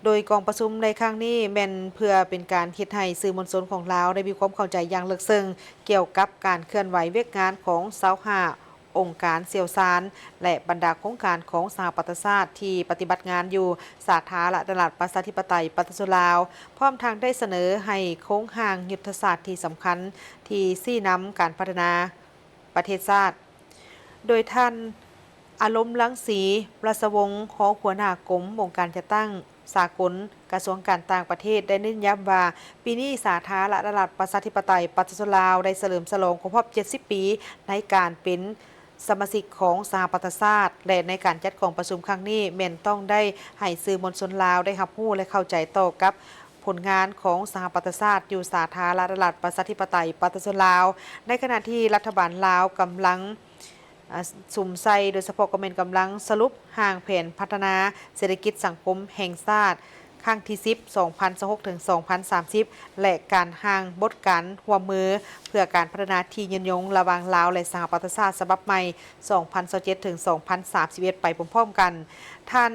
โดยกองประชุมในครั้งนี้แม่นเพื่อเป็นการเฮ็ดให้สื่อมวลชนของลาวได้มีความเข้าใจอย่างลึกซึ้งเกี่ยวกับการเคลื่อนไหวเวียกงานของ25องค์การเสี่ยวซานและบรรดาโครงการของสหประชาชาติที่ปฏิบัติงานอยู่สาธารณรัฐประชาธิปไตยประชาชนลาวพร้อมทางได้เสนอให้โครงห่างยุทธศาสตร์ที่สำคัญที่ชี้นำการพัฒนาประเทศชาติโดยท่านอารมณ์รังสีราชวงศ์ของหัวหน้ากรมองค์การจัดตั้งสากลกระทรวงการต่างประเทศได้เน้นย้ำว่าปีนี้สาธารณรัฐประชาธิปไตยประชาชนลาวได้เฉลิมฉลองครบรอบ70 ปีในการเป็นสมาชิกของสหประชาชาติและในการจัดของประชุมครั้งนี้แม่นต้องได้ให้สื่อมวลชนลาวได้รับรู้และเข้าใจต่อกับ ผลงานของสหประชาชาติอยู่สาธารณรัฐประชาธิปไตยประชาชนลาวในขณะที่รัฐบาลลาวกำลังสุ่มใส่โดยเฉพาะก็เป็นกำลังสรุปห่างแผนพัฒนาเศรษฐกิจสังคมแห่งชาติครั้งที่10 2026 ถึง 2030 และการห่างบทการร่วมมือเพื่อการพัฒนาที่ยืนยงระหว่างลาวและสหประชาชาติฉบับใหม่ 2027 ถึง 2031 ไปพร้อมๆกันท่าน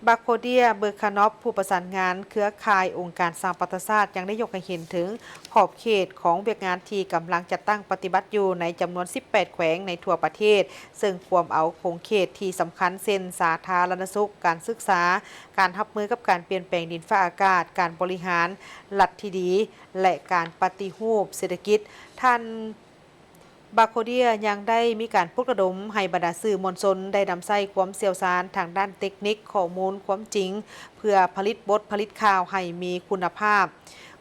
บาโคเดียเบอร์คานอฟผู้ประสานงานเครือข่ายองค์การสหประชาชาติยังได้ยกให้เห็นถึงขอบเขตของเวียกงานที่กำลังจัดตั้งปฏิบัติอยู่ในจำนวน 18 แขวงในทั่วประเทศซึ่งควมเอาโครงเขตที่สำคัญเช่นสาธารณสุขการศึกษาการรับมือกับการเปลี่ยนแปลงดินฟ้าอากาศการบริหารรัฐที่ดีและการปฏิรูปเศรษฐกิจท่านบาโคเดียยังได้มีการปลุกระดมให้บรรดาสื่อมวลชนได้นำใช้ความเชี่ยวชาญทางด้านเทคนิคข้อมูลความจริงเพื่อผลิตบทผลิตข่าวให้มีคุณภาพ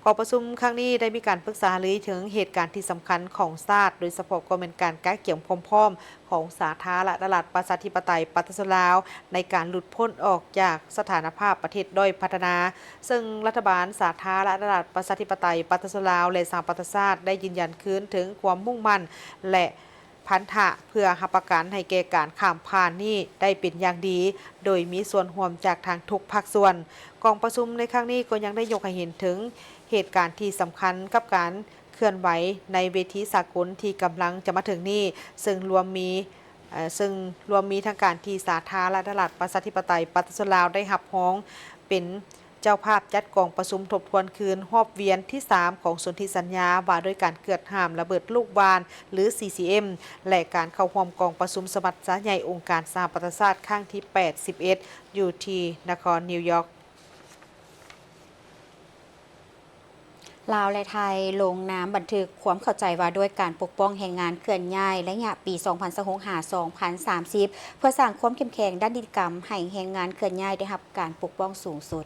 กองประชุมครั้งนี้ได้มีการปรึกษาหารือถึงเหตุการณ์ที่สำคัญของชาติโดยเฉพาะก็เป็นการก้าวเกี่ยวพร้อมๆของสาธารณรัฐประชาธิปไตยประชาชนลาวในการหลุดพ้นออกจากสถานภาพประเทศด้อยพัฒนาซึ่งรัฐบาลสาธารณรัฐประชาธิปไตยประชาชนลาวและสหประชาชาติได้ยืนยันคืนถึงความมุ่งมั่นและพันธะเพื่อรับประกันให้แก่การข้ามผ่านนี้ได้เป็นอย่างดีโดยมีส่วนร่วมจากทางทุกภาคส่วนกองประชุมในครั้งนี้ก็ยังได้ยกให้เห็นถึงเหตุการณ์ที่สำคัญกับการเคลื่อนไหวในเวทีสากลที่กำลังจะมาถึงนี้ซึ่งรวมมีทางการที่สาธารณรัฐประชาธิปไตยประชาชนลาวได้รับร้องเป็นเจ้าภาพจัดกองประชุมทบทวนคืนรอบเวียนที่ 3 ของสนธิสัญญาว่าด้วยการเกิดห้ามระเบิดลูกบาลหรือ CCM และการเข้าร่วมกองประชุมสมัชชาใหญ่องค์การสหประชาชาติครั้งที่ 81 อยู่ที่นครนิวยอร์กลาวและไทยลงนามบันทึกความเข้าใจว่าด้วยการปกป้องแรงงานเคลื่อนย้ายและยะปี 2026-2030 เพื่อสร้างความเข้มแข็งด้านนิติกรรมให้แรงงานเคลื่อนย้ายได้รับการปกป้องสูงสุด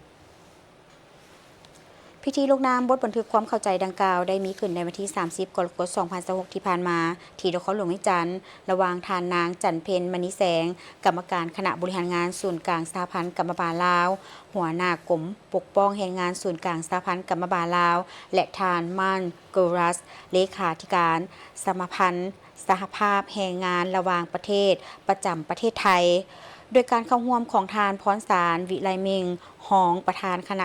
พิธีลงนามบทบันทึกความเข้าใจดังกล่าวได้มีขึ้นในวันที่ 30 กรกฎาคม 2026 ที่ผ่านมาที่นครหลวงวิจันทร์ระหว่างทานนางจันเพ็ญมณีแสงกรรมการคณะบริหารงานศูนย์กลางสหพันธ์กรรมบาลลาวหัวหน้ากรมปกป้องแรงงานศูนย์กลางสหพันธ์กรรมบาลลาวและทานมันโกรัสเลขาธิการสมาพันธ์สหภาพแรงงานระหว่างประเทศประจำประเทศไทยโดยการเข้าร่วมของทานพรสารวิไลเมงรองประธานคณ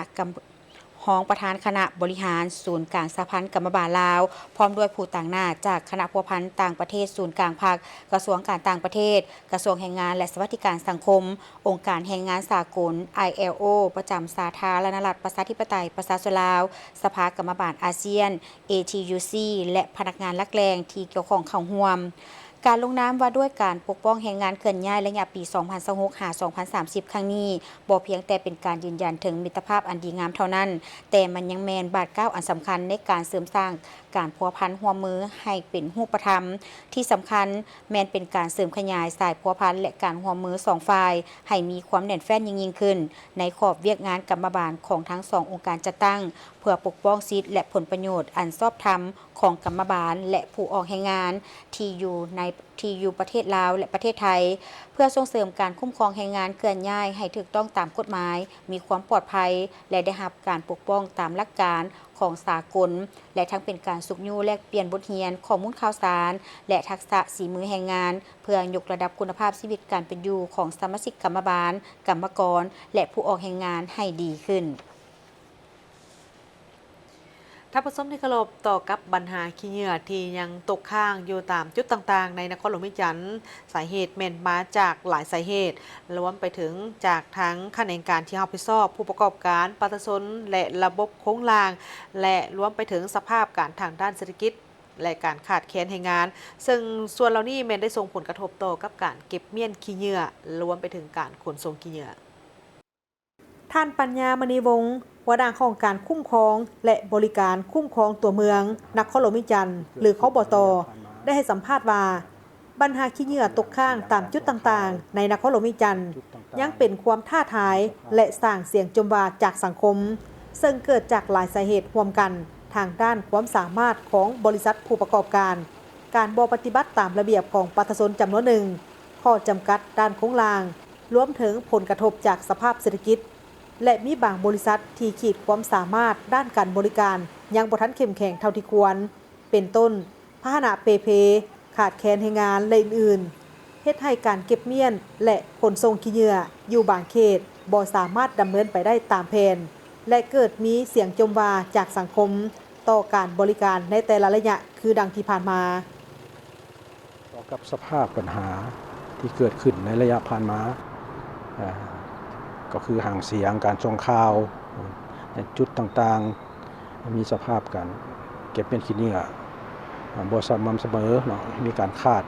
ะบริหารศูนย์กลางสหพันธ์กรรมบาลลาวพร้อมด้วยผู้ต่างหน้าจากคณะพัวพันธ์ต่างประเทศศูนย์กลางภาคกระทรวงการต่างประเทศกระทรวงแรงงานและสวัสดิการสังคมองค์การแรงงานสากล ILO ประจำสาธารณรัฐประชาธิปไตยประชาชนลาวสภากรรมบาลอาเซียน ATUC และพนักงานหลักแรงที่เกี่ยวข้องเข้าร่วมการลงนามว่าด้วยการปกป้องแรงงานเคลื่อนย้ายระยะปี 2026-2030 ครั้งนี้บ่เพียงแต่เป็นการยืนยันถึงมิตรภาพอันดีงามเท่านั้นแต่มันยังแมนบาดเก้าอันสำคัญในการเสริมสร้างการพัวพันร่วมมือให้เป็นรูปธรรมที่สำคัญแมนเป็นการเสริมขยายสายพัวพันและการร่วมมือสองฝ่ายให้มีความแน่นแฟ้นยิ่งขึ้นในขอบเวียกงานกรรมบาลของทั้งสององค์การจัดตั้งเพื่อปกป้องสิทธิและผลประโยชน์อันชอบธรรมของกรรมบาลและผู้ออกแรงงานที่อยู่ประเทศลาวและประเทศไทยเพื่อส่งเสริมการคุ้มครองแรงงานเคลื่อนย้ายให้ถูกต้องตามกฎหมายมีความปลอดภัยและได้รับการปกป้องตามหลักการของสากลและทั้งเป็นการสุขยู่แลกเปลี่ยนบทเรียนข้อมูลข่าวสารและทักษะฝีมือแรงงานเพื่อยกระดับคุณภาพชีวิตการเป็นอยู่ของสมาชิกกรรมบาลกรรมกรและผู้ออกแรงงานให้ดีขึ้นถ้าผสมในกระลบต่อกับปัญหาขี้เหงื่อที่ยังตกค้างอยู่ตามจุดต่างๆในนครหลวงวิจันทร์สาเหตุแม่นมาจากหลายสาเหตุรวมไปถึงจากทั้งคะแนนการที่รับผิดชอบผู้ประกอบการประชาชนและระบบโครงสร้างและรวมไปถึงสภาพการทางด้านเศรษฐกิจและการขาดแคลนแรงงานซึ่งส่วนเหล่านี้แม่นได้ส่งผลกระทบต่อกับการเก็บเมี่ยนขี้เหงื่อรวมไปถึงการขนส่งขี้เหงื่อท่านปัญญามณีวงศ์หัวหน้าของการคุ้มครองและบริการคุ้มครองตัวเมืองนครหลวงวิจันทร์หรือคบต.ได้ให้สัมภาษณ์ว่าปัญหาขี้เหงื่อตกค้างตามจุดต่างๆในนครหลวงวิจันทร์ยังเป็นความท้าทายและสร้างเสียงจมวาจากสังคมซึ่งเกิดจากหลายสาเหตุรวมกันทางด้านความสามารถของบริษัทผู้ประกอบการบ่ปฏิบัติตามระเบียบของประชาชนจำนวนหนึ่งข้อจำกัดด้านโครงสร้างรวมถึงผลกระทบจากสภาพเศรษฐกิจ และมีบางบริษัทที่ขีดความสามารถด้านการบริการยังบ่ทันเข้มแข็งเท่าที่ควรเป็นต้นพาหนะเปเพขาดแคลนแรงงานและอื่นๆเฮ็ดให้การเก็บเมียนและขนส่งขี้เหยื่ออยู่บางเขตบ่สามารถดำเนินไปได้ตามแผนและเกิดมีเสียงจมวาจากสังคมต่อการบริการในแต่ละระยะคือดังที่ผ่านมาต่อกับสภาพปัญหาที่เกิดขึ้นในระยะผ่านมาก็คือห่างเสียงการส่งข่าวในจุดต่างๆมีสภาพการเก็บเป็นขี้เหยื่อบ่สม่ำเสมอเนาะมีการขาด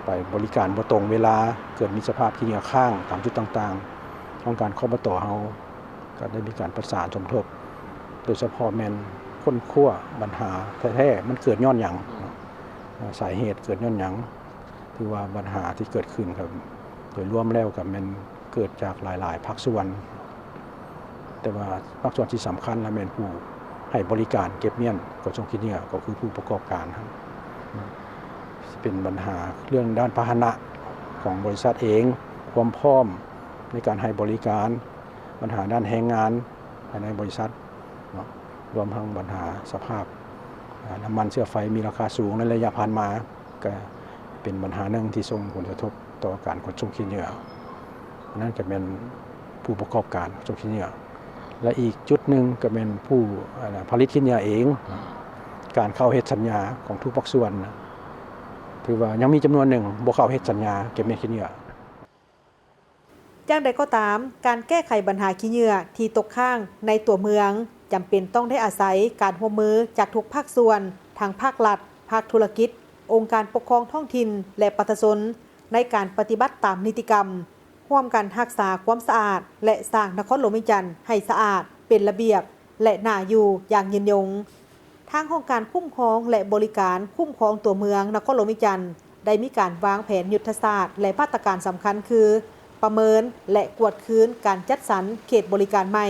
ไปบริการบ่ตรงเวลาเกิดมีสภาพขี้เหยื่อข้างตามจุดต่างๆต้องการเข้ามาต่อเฮาก็ได้มีการประสานสมทบโดยเฉพาะแม่นคนคั่วปัญหาแท้ๆมันเกิดย้อนหยังสาเหตุเกิดย้อนหยังถือว่าปัญหาที่เกิดขึ้นครับโดยรวมแล้วกับมันเกิดจากหลายๆภาคส่วนแต่ว่าภาคส่วนที่สำคัญและแม่นผู้ให้บริการเก็บเมียนขนส่งขี้เหยื่อก็คือผู้ประกอบการครับเป็นปัญหาเรื่องด้านพาหนะของบริษัทเองความพร้อมในการให้บริการปัญหาด้านแรงงานภายในบริษัทรวมทั้งปัญหาสภาพน้ำมันเชื้อไฟมีราคาสูงในระยะผ่านมาก็เป็นปัญหาหนึ่งที่ส่งผลกระทบต่อการขนส่งขี้เหยื่อนั่นก็เป็นผู้ประกอบการขนส่งขี้เหยื่อและอีกจุดหนึ่งก็เป็นผู้ผลิตขี้เหยื่อเองการเข้าเฮ็ดสัญญาของทุกภาคส่วนถือว่ายังมีจำนวนหนึ่งบ่เข้าเฮ็ดสัญญาเก็บเม็ดขี้เหยื่ออย่างใดก็ตามการแก้ไขปัญหาขี้เหยื่อที่ตกค้างในตัวเมืองจำเป็นต้องได้อาศัยการร่วมมือจากทุกภาคส่วนทางภาครัฐภาคธุรกิจองค์การปกครองท้องถิ่นและประชาชนในการปฏิบัติตามนิติกรรมร่วมกันรักษาความสะอาดและสร้างนครหลวงเวียงจันทน์ให้สะอาดเป็นระเบียบและน่าอยู่อย่างยืนยงทางองค์การคุ้มครองและบริการคุ้มครองตัวเมืองนครหลวงเวียงจันทน์ได้มีการวางแผนยุทธศาสตร์และมาตรการสำคัญคือประเมินและกวดคืนการจัดสรรเขตบริการใหม่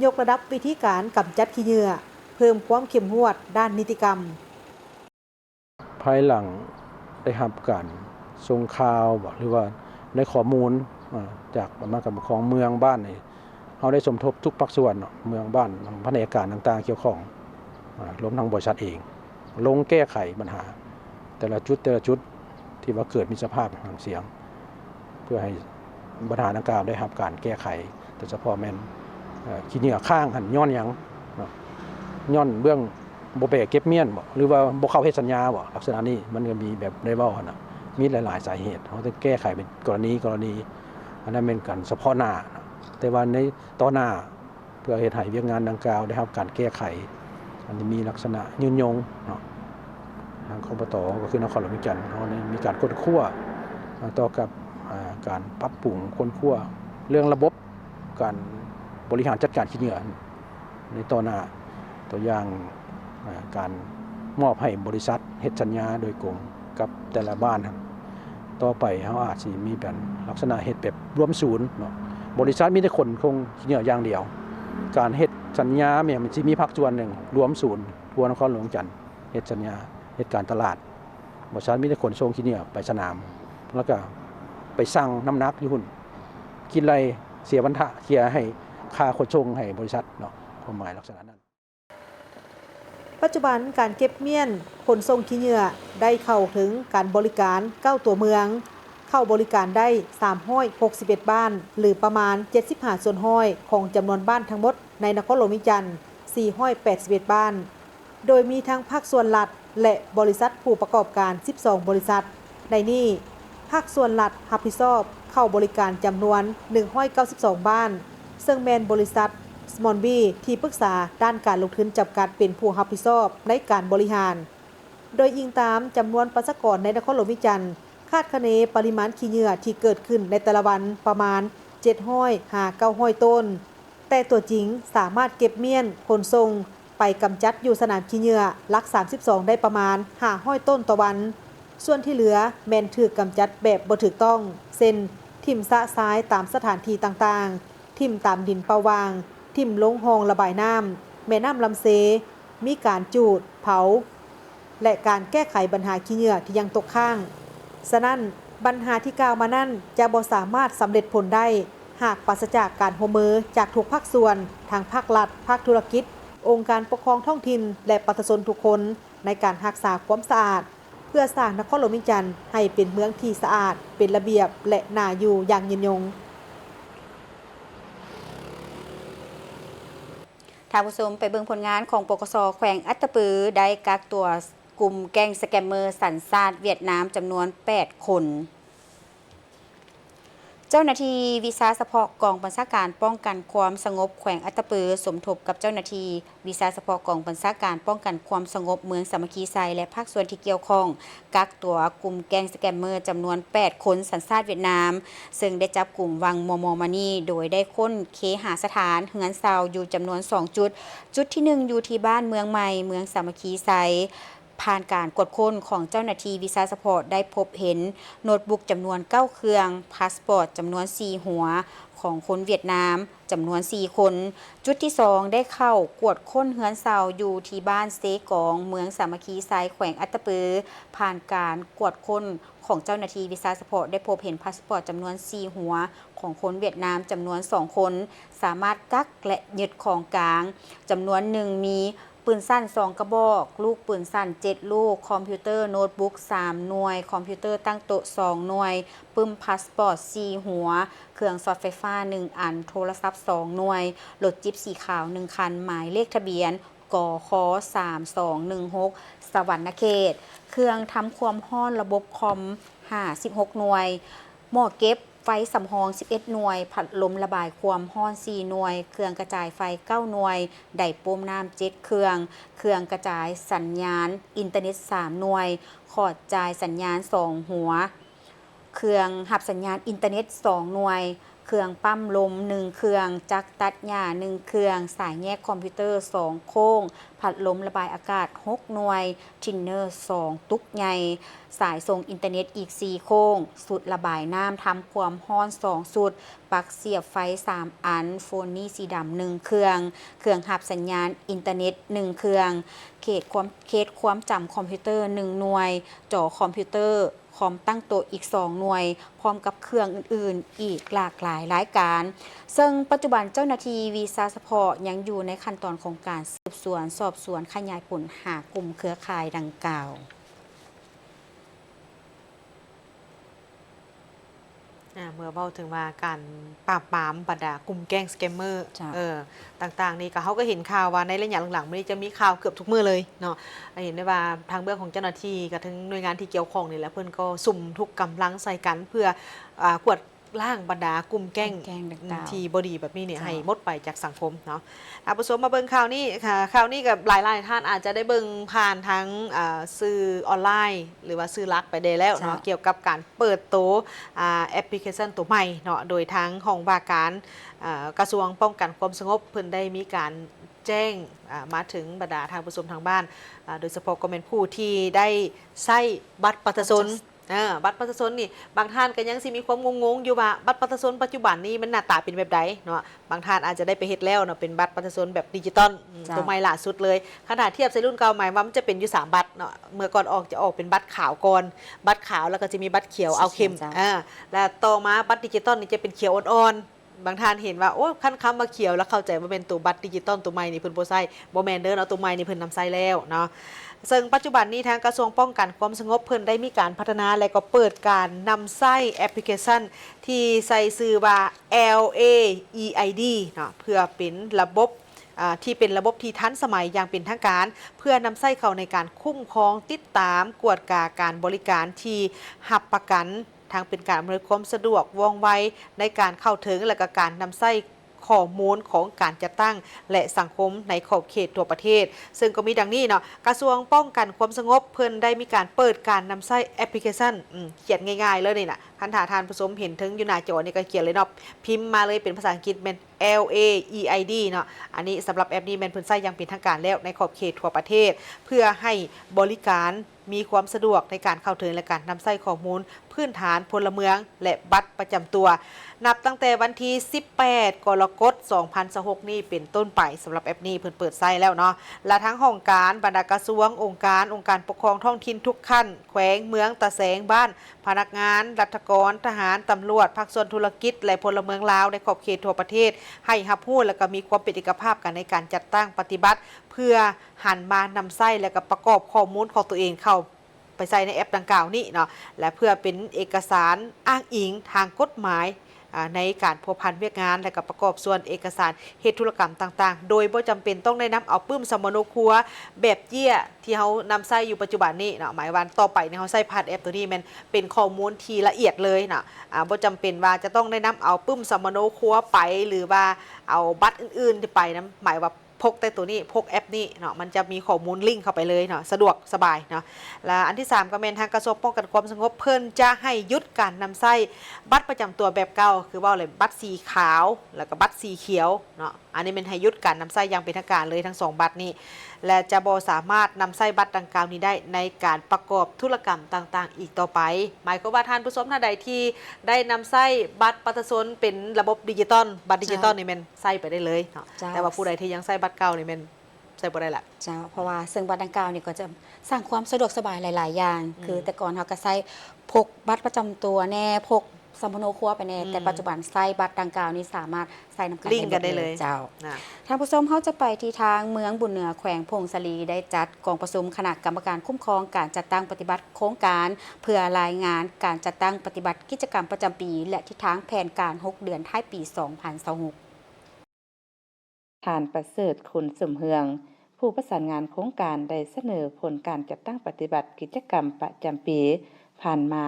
ยกระดับวิธีการกำจัดขี้เหยื่อเพิ่มความเข้มงวดด้านนิติกรรมภายหลังได้รับการส่งข่าวหรือว่าได้ข้อมูลจากสำนักงานปกครองเมืองบ้านนี่เฮาได้สมทบทุกภาคส่วนเมืองบ้านแผนกการต่างๆเกี่ยวข้องรวมทั้งบริษัทเองลงแก้ไขปัญหาแต่ละจุดที่ว่าเกิดมีสภาพห่างเสียงเพื่อให้ปัญหาดังกล่าวได้รับการแก้ไขโดยเฉพาะแม่นขี้เหยื่อข้างหันย้อนหยังย้อนเบื้องบ่แบกเก็บเมียนบ่หรือว่าบ่เข้าเฮ็ดสัญญาบ่ลักษณะนี้มันก็มีแบบได้เว้าหั่นน่ะมีหลายๆสาเหตุเฮาต้องแก้ไขเป็นกรณีอันนั้นเป็นการเฉพาะหน้าแต่ว่าในต่อหน้าเพื่อเฮ็ดให้เวียกงานดังกล่าวได้รับการแก้ไขอันนี้มีลักษณะยืนยงเนาะทางอบต.ก็คือนครหลวงเวียงจันทน์เฮาได้มีการค้นคว้าต่อกับการปรับปรุงค้นคว้าเรื่องระบบการบริหารจัดการขี้เหยื่อในต่อหน้าตัวอย่างการมอบให้บริษัทเฮ็ดสัญญาโดยกงกับแต่ละบ้านต่อไปเฮาอาจสิมีเป็นลักษณะเฮ็ดแบบรวมศูนย์เนาะบริษัทมีแต่คนคงขี้เหยื่ออย่างเดียวการเฮ็ดสัญญาเนี่ยมันสิมีภาคส่วนหนึ่งรวมศูนย์ทั่วนครหลวงจันทน์เฮ็ดสัญญาเฮ็ดการตลาดบริษัทมีแต่คนส่งขี้เหยื่อไปสนามแล้วก็ไปสั่งน้ำหนักอยู่หุ่นคิดไรเสียบรรทะเคลียร์ให้ค่าขนส่งให้บริษัทเนาะความหมายลักษณะนั้นปัจจุบันการเก็บเมียนขนส่งขี้เหยื่อได้เข้าถึงการบริการ9ตัวเมืองเข้าบริการได้361บ้านหรือประมาณ75ส่วนห้อยของจำนวนบ้านทั้งหมดในนครหลวงเวียงจันทน์481บ้านโดยมีทั้งภาคส่วนรัฐและบริษัทผู้ประกอบการ12บริษัทในนี้ภาคส่วนรัฐรับผิดชอบเข้าบริการจำนวน192บ้านซึ่งแม่นบริษัทสมอลบีที่ปรึกษาด้านการลงทุนจำกัดเป็นผู้รับผิดชอบในการบริหารโดยอิงตามจำนวนประชากรในนครหลวงเวียงจันทน์คาดคะเนปริมาณขี้เหยื่อที่เกิดขึ้นในแต่ละวันประมาณ700-900ต้นแต่ตัวจริงสามารถเก็บเมียนขนส่งไปกำจัดอยู่สนามขี้เหยื่อหลัก32ได้ประมาณ500ต้นต่อวันส่วนที่เหลือแม่นถูกกำจัดแบบบ่ถูกต้องเช่นทิ่มสะทรายตามสถานที่ต่างๆทิ่มตามดินเปล่าวางทิ่มลงห้องระบายน้ำแม่น้ำลำเซมีการจูดเผาและการแก้ไขปัญหาขี้เหยื่อที่ยังตกค้างฉะนั้นปัญหาที่กล่าวมานั้นจะบ่สามารถสำเร็จผลได้ หากปราศจากการร่วมมือจากทุกภาคส่วนทางภาครัฐภาคธุรกิจองค์การปกครองท้องถิ่นและประชาชนทุกคนในการรักษาความสะอาดเพื่อสร้างนครหลวงวิจันทร์ให้เป็นเมืองที่สะอาดเป็นระเบียบและน่าอยู่อย่างยืนยงท่านผู้ชมไปเบิ่งผลงานของปกส.แขวงอัตตปือได้กักตัวกลุ่มแก๊งสแกมเมอร์สัญชาติเวียดนามจำนวน 8 คน เจ้าหน้าที่วิสาเฉพาะกองบัญชาการป้องกันความสงบแขวงอัตตปือสมทบกับเจ้าหน้าที่วิสาเฉพาะกองบัญชาการป้องกันความสงบเมืองสามัคคีไซและภาคส่วนที่เกี่ยวข้องกักตัวกลุ่มแก๊งสแกมเมอร์จำนวน 8 คนสัญชาติเวียดนามซึ่งได้จับกลุ่มวังมอมานีโดยได้ค้นเคหสถานเฮือนเซาอยู่จำนวน 2 จุดที่ 1 อยู่ที่บ้านเมืองใหม่เมืองสามัคคีไซผ่านการกดค้นของเจ้าหน้าที่วิสาเฉพาะได้พบเห็นโน้ตบุ๊กจำนวน 9 เครื่องพาสปอร์ตจำนวน 4 หัวของคนเวียดนามจำนวน 4 คน จุดที่ 2 ได้เข้ากวดค้นเฮือนเซาอยู่ที่บ้านเซกองเมืองสามัคคีไซแขวงอัตตปือผ่านการกวดค้นของเจ้าหน้าที่วิสาเฉพาะได้พบเห็นพาสปอร์ตจำนวน 4 หัวของคนเวียดนามจำนวน 2 คนสามารถกักและยึดของกลางจำนวน1มีปืนสั้น2กระบอกลูกปืนสั้น7ลูกคอมพิวเตอร์โน้ตบุ๊ก3หน่วยคอมพิวเตอร์ตั้งโต๊ะ2หน่วยปึ้มพาสปอร์ต4หัวเครื่องช็อตไฟฟ้า1อันโทรศัพท์2หน่วยรถจิ๊บสีขาว1คันหมายเลขทะเบียนกค3216สวรรณเขตเครื่องทำความร้อนระบบคอม56หน่วยหม้อเก็บไฟสำรอง11หน่วยพัดลมระบายความร้อน4หน่วยเครื่องกระจายไฟ9หน่วยไดโป้มน้ำ7เครื่องกระจายสัญญาณอินเทอร์เน็ต3หน่วยขอดจ่ายสัญญาณ2หัวเครื่องหับสัญญาณอินเทอร์เน็ต2หน่วยเครื่องปั๊มลม1เครื่องจักรตัดหญ้า1เครื่องสายแยกคอมพิวเตอร์2โค้งพัดลมระบายอากาศ6หน่วยทินเนอร์2ตุกใหญ่สายส่งอินเทอร์เน็ตอีก4โค้งสุดระบายน้ำทำความร้อน2สุดปลั๊กเสียบไฟ3อันโฟนนี่สีดำ1เครื่องหับสัญญาณอินเทอร์เน็ต1เครื่องเคสความจำคอมพิวเตอร์1หน่วยจอคอมพิวเตอร์คอมตั้งโต๊ะอีก2หน่วยพร้อมกับเครื่องอื่นๆอีกหลากหลายรายการซึ่งปัจจุบันเจ้าหน้าที่วีซ่าเฉพาะยังอยู่ในขั้นตอนของการสืบสวนสอบสวนขยายผลหากลุ่มเครือข่ายดังกล่าวเมื่อเว้าถึงว่าการปราบปรามบรรดากลุ่มแก๊งสแกมเมอร์ต่างๆนี่ก็เขาก็เห็นข่าวว่าในระยะหลังๆมันจะมีข่าวเกือบทุกมื้อเลยเนาะเห็นได้ว่าทางเบื้องของเจ้าหน้าที่กับทั้งหน่วยงานที่เกี่ยวข้องนี่แหละเพิ่นก็สุ่มทุกกำลังใส่กันเพื่อกวดล่างบรรดากลุ่มแก๊งที่บดีแบบนี้เนี่ยให้หมดไปจากสังคมเนาะผู้ชมมาเบิ่งข่าวนี้ค่ะข่าวนี้กับหลายๆท่านอาจจะได้เบิ่งผ่านทั้งสื่อออนไลน์หรือว่าสื่อหลักไปได้แล้วเนาะเกี่ยวกับการเปิดตัวแอปพลิเคชันตัวใหม่เนาะโดยทั้งของว่าการกระทรวงป้องกันความสงบเพิ่นได้มีการแจ้งมาถึงบรรดาทางผู้ชมทางบ้านโดยเฉพาะก็เป็นผู้ที่ได้ใช้บัตรประชาชนบัตรประชาชนนี่บางท่านก็ยังสิมีความงงๆอยู่ว่าบัตรประชาชนปัจจุบันนี้มันหน้าตาเป็นแบบใดเนาะบางท่านอาจจะได้ไปเฮ็ดแล้วเนาะเป็นบัตรประชาชนแบบดิจิตอลตัวใหม่ล่าสุดเลยขนาดเทียบใส่รุ่นเก่าใหม่ว่ามันจะเป็นอยู่3บัตรเนาะเมื่อก่อนจะออกเป็นบัตรขาวก่อนบัตรขาวแล้วก็จะมีบัตรเขียวเอาเข้มแล้วต่อมาบัตรดิจิตอลนี่จะเป็นเขียวอ่อนๆบางท่านเห็นว่าโอ้ขั้นคำมาเขียวแล้วเข้าใจว่าเป็นตัวบัตรดิจิตอลตัวใหม่นี่เพิ่นบ่ใช้บ่แม่นเด้อเนาะตัวใหม่นี่เพิ่นนำใช้แล้วเนาะซึ่งปัจจุบันนี้ทางกระทรวงป้องกันความสงบเพิ่นได้มีการพัฒนาและก็เปิดการนำใช้แอปพลิเคชันที่ใส่ชื่อว่า LAEID เนาะเพื่อเป็นระบบที่เป็นระบบที่ทันสมัยอย่างเป็นทางการเพื่อนำใช้เข้าในการคุ้มครองติดตามกวดกาการบริการที่หับประกันทางเป็นการอำนวยความสะดวกว่องไวในการเข้าถึงและก็การนำใช้ข้อมูลของการจัดตั้งและสังคมในขอบเขตทั่วประเทศซึ่งก็มีดังนี้เนาะกระทรวงป้องกันความสงบเพิ่นได้มีการเปิดการนำใช้แอปพลิเคชันเขียนง่ายๆเลยนี่นะคันถาทานผสมเห็นถึงอยู่หน้าจอนี่ก็เขียนเลยเนาะพิมพ์มาเลยเป็นภาษาอังกฤษเป็น LAEID เนาะอันนี้สำหรับแอปนี้แม่นเพิ่นใช้อย่างเป็นทางการแล้วในขอบเขตทั่วประเทศเพื่อให้บริการ มีความสะดวกในการเข้าถึงและการนำใช้ข้อมูลพื้นฐานพลเมืองและบัตรประจำตัว นับตั้งแต่วันที่ 18 กรกฎาคม 2026 นี้เป็นต้นไปสำหรับแอปนี้เพิ่นเปิดใช้แล้วเนาะและทั้งห้องการบรรดากระทรวงองค์การปกครองท้องถิ่นทุกขั้นแขวงเมืองตะแสงบ้านพนักงานรัฐกรทหารตำรวจภาคส่วนธุรกิจและพลเมืองลาวในขอบเขตทั่วประเทศให้รับรู้และก็มีความเป็นเอกภาพกันในการจัดตั้งปฏิบัติ เพื่อหันมานำใช้และก็ประกอบข้อมูลของตัวเองเข้าไปใส่ในแอปดังกล่าวนี้เนาะและเพื่อเป็นเอกสารอ้างอิงทางกฎหมายในการพัวพันเวียกงานและก็ประกอบส่วนเอกสารเหตุธุรกรรมต่างๆโดยบ่จำเป็นต้องได้นำเอาปื้มสมโนครัวแบบเยี่ยที่เขานำใช้อยู่ปัจจุบันนี้เนาะหมายว่าต่อไปเนี่ยเขาใช้ผ่านแอปตัวนี้มันเป็นข้อมูลที่ละเอียดเลยเนาะบ่จำเป็นว่าจะต้องได้นำเอาปื้มสมโนครัวไปหรือว่าเอาบัตรอื่นๆที่ไปนะหมายว่าพกแต่ตัวนี้พกแอปนี้เนาะมันจะมีข้อมูลลิงก์เข้าไปเลยเนาะสะดวกสบายเนาะและอันที่3ก็เป็นทางกระทรวงป้องกันความสงบเพิ่นจะให้ยุดการนำใช้บัตรประจำตัวแบบเก่าคือว่าเลยบัตรสีขาวแล้วก็บัตรสีเขียวเนาะอันนี้เป็นให้ยุดการนำใช้อย่างเป็นทางการเลยทั้ง2บัตรนี้และจะบ่สามารถนำใช้บัตรดังกล่าวนี้ได้ในการประกอบธุรกรรมต่างๆอีกต่อไปหมายความว่าท่านผู้ชมท่านใดที่ได้นำใช้บัตรประชาชนเป็นระบบดิจิตอลบัตรดิจิตอลนี่มันใช้ไปได้เลยเนาะแต่ว่าผู้ใดที่ยังใช้บัตรเก่านี่มันใช้บ่ได้ละเจ้าเพราะว่าซึ่งบัตรดังกล่าวนี่ก็จะสร้างความสะดวกสบายหลายๆอย่างคือแต่ก่อนเขาก็ใช้พกบัตรประจำตัวแน่พกสมโนครัวไปแน่แต่ปัจจุบันใช้บัตรดังกล่าวนี้สามารถใส่นำกัน ลิงก์กันได้เลยเจ้าท่านผู้ชมเขาจะไปที่ทางเมืองบุญเหนือแขวงพงศลีได้จัดกองประชุมคณะกรรมการคุ้มครองการจัดตั้งปฏิบัติโครงการเพื่อรายงานการจัดตั้งปฏิบัติกิจกรรมประจำปีและทิศทางแผนการ6เดือนท้ายปี 2026ท่านประเสริฐคุณสมเฮืองผู้ประสานงานโครงการได้เสนอผลการจัดตั้งปฏิบัติกิจกรรมประจำปีผ่านมา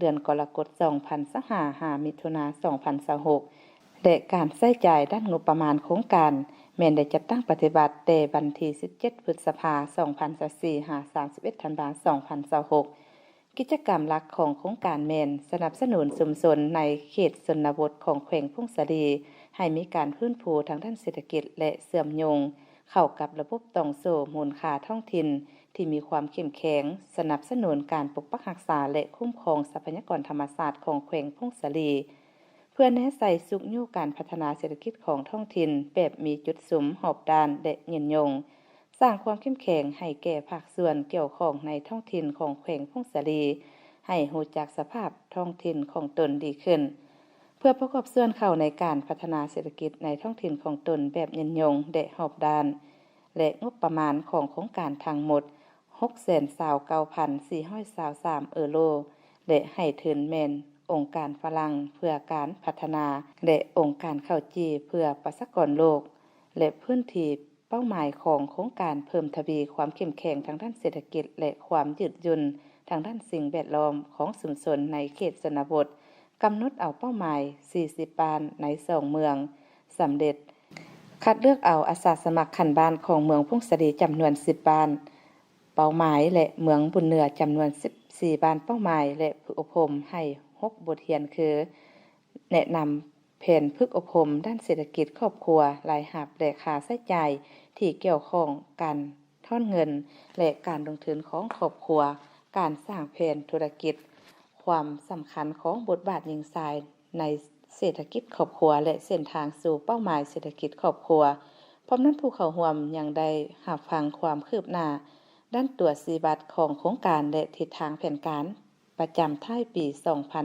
เดือนกรกฎาคม 2025 มิถุนายน 2026และการใช้จ่ายด้านงบประมาณโครงการแม้นได้จัดตั้งปฏิบัติแต่วันที่ 17 พฤษภาคม 2024 หา 31 ธันวาคม 2026กิจกรรมหลักของโครงการแม่นสนับสนุนชุมชนในเขตชนบทของแขวงพงศลีให้มีการฟื้นฟูทางด้านเศรษฐกิจและเสื่อมโยงเข้ากับระบบต้องโซ่มูลค่าท้องถิ่นที่มีความเข้มแข็งสนับสนุนการปกปักรักษาและคุ้มครองทรัพยากรธรรมชาติของแขวงพงศลีเพื่อแนะใส่สุขยู่การพัฒนาเศรษฐกิจของท้องถิ่นแบบมีจุดสุมหอบด้านและยืนยงสร้างความเข้มแข็งให้แก่ภาคส่วนเกี่ยวข้องในท้องถิ่นของแขวงพงศลีให้รู้จักสภาพท้องถิ่นของตนดีขึ้นเพื่อประกอบส่วนเข้าในการพัฒนาเศรษฐกิจในท้องถิ่นของตนแบบยืนยงและหอบด้านและงบประมาณของโครงการทั้งหมด 629,423 ยูโรและให้ทุนแม่นองค์การฝรั่งเพื่อการพัฒนาและองค์การข้าวจี่เพื่อประชากรโลกและพื้นที่เป้าหมายของโครงการเพิ่มทวีความเข้มแข็งทางด้านเศรษฐกิจและความยืดหยุ่นทางด้านสิ่งแวดล้อมของชุมชนในเขตชนบทกำหนดเอาเป้าหมาย 40 บ้านใน2เมืองสำเร็จคัดเลือกเอาอาสาสมัครขันบ้านของเมืองพงศลีจำนวน 10 บ้านเป้าหมายและเมืองบุญเหนือจำนวน 14 บ้านเป้าหมายและฝึกอบรมให้6บทเรียนคือแนะนำแผนฝึกอบรมด้านเศรษฐกิจครอบครัวรายรับและค่าใช้จ่ายที่เกี่ยวข้องการทอนเงินและการลงทุนของครอบครัวการสร้างแผนธุรกิจความสำคัญของบทบาทหญิงชายในเศรษฐกิจครอบครัวและเส้นทางสู่เป้าหมายเศรษฐกิจครอบครัวพร้อมนั้นผู้เข้าร่วมยังได้รับฟังความคืบหน้าด้านตัวสีบัตรของโครงการและทิศทางแผนการประจำท้ายปี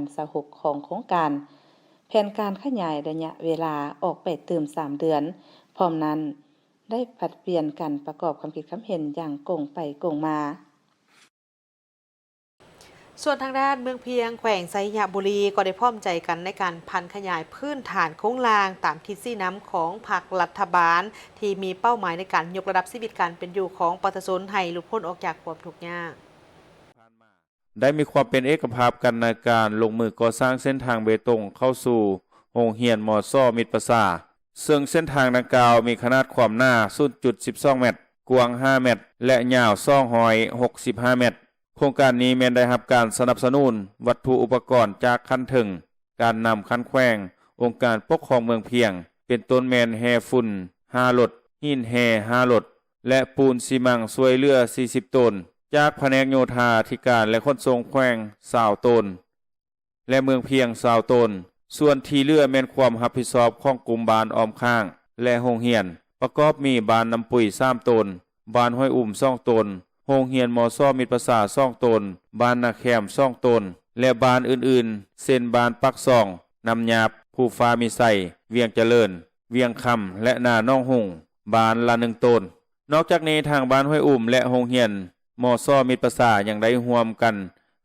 2026 ของโครงการแผนการขยายระยะเวลาออกไปเติม3 เดือนพร้อมนั้นได้ผลัดเปลี่ยนกันประกอบความคิดความเห็นอย่างกงไปกงมาส่วนทางด้านเมืองเพียงแขวงไซยบุรีก็ได้พร้อมใจกันในการพันขยายพื้นฐานโครงรางตามทิศซี่น้ำของภาครัฐบาลที่มีเป้าหมายในการยกระดับชีวิตการเป็นอยู่ของประชาชนให้หลุดพ้นออกจากความทุกข์ยากได้มีความเป็นเอกภาพกันในการลงมือก่อสร้างเส้นทางเบตงเข้าสู่โรงเรียนมอซ่อมิตรประสาซึ่งเส้นทางดังกล่าวมีขนาดความหน้า 0.12 เมตรกว้าง 5 เมตรและยาว265 เมตรโครงการนี้แม้นได้รับการสนับสนุนวัตถุอุปกรณ์จากคันถึงการนำคันแขวงองค์การปกครองเมืองเพียงเป็นต้นแมนแฮฝุ่น5รถหินแฮ5รถและปูนซีมังซวยเรือ40ตน จากแผนกโยธาธิการและขนส่งแขวง20 ตนและเมืองเพียง20 ตนส่วนที่เหลือแม่นความรับผิดชอบของกลุ่มบ้านอ้อมข้างและโรงเรียนประกอบมีบ้านน้ำปุ๋ย3 ตนบ้านห้วยอุ่ม2 ตนโรงเรียนมซมิตรประสา2 ตนบ้านนาแคม2 ตนและบ้านอื่นๆเช่นบ้านปักซ่องน้ำหยาบผู้ฟ้ามีไสเวียงเจริญเวียงคำและนาน้องหุ่งบ้านละ1 ตนนอกจากนี้ทางบ้านห้วยอุ่มและโรงเรียนมซมิตรประสายังได้ร่วมกัน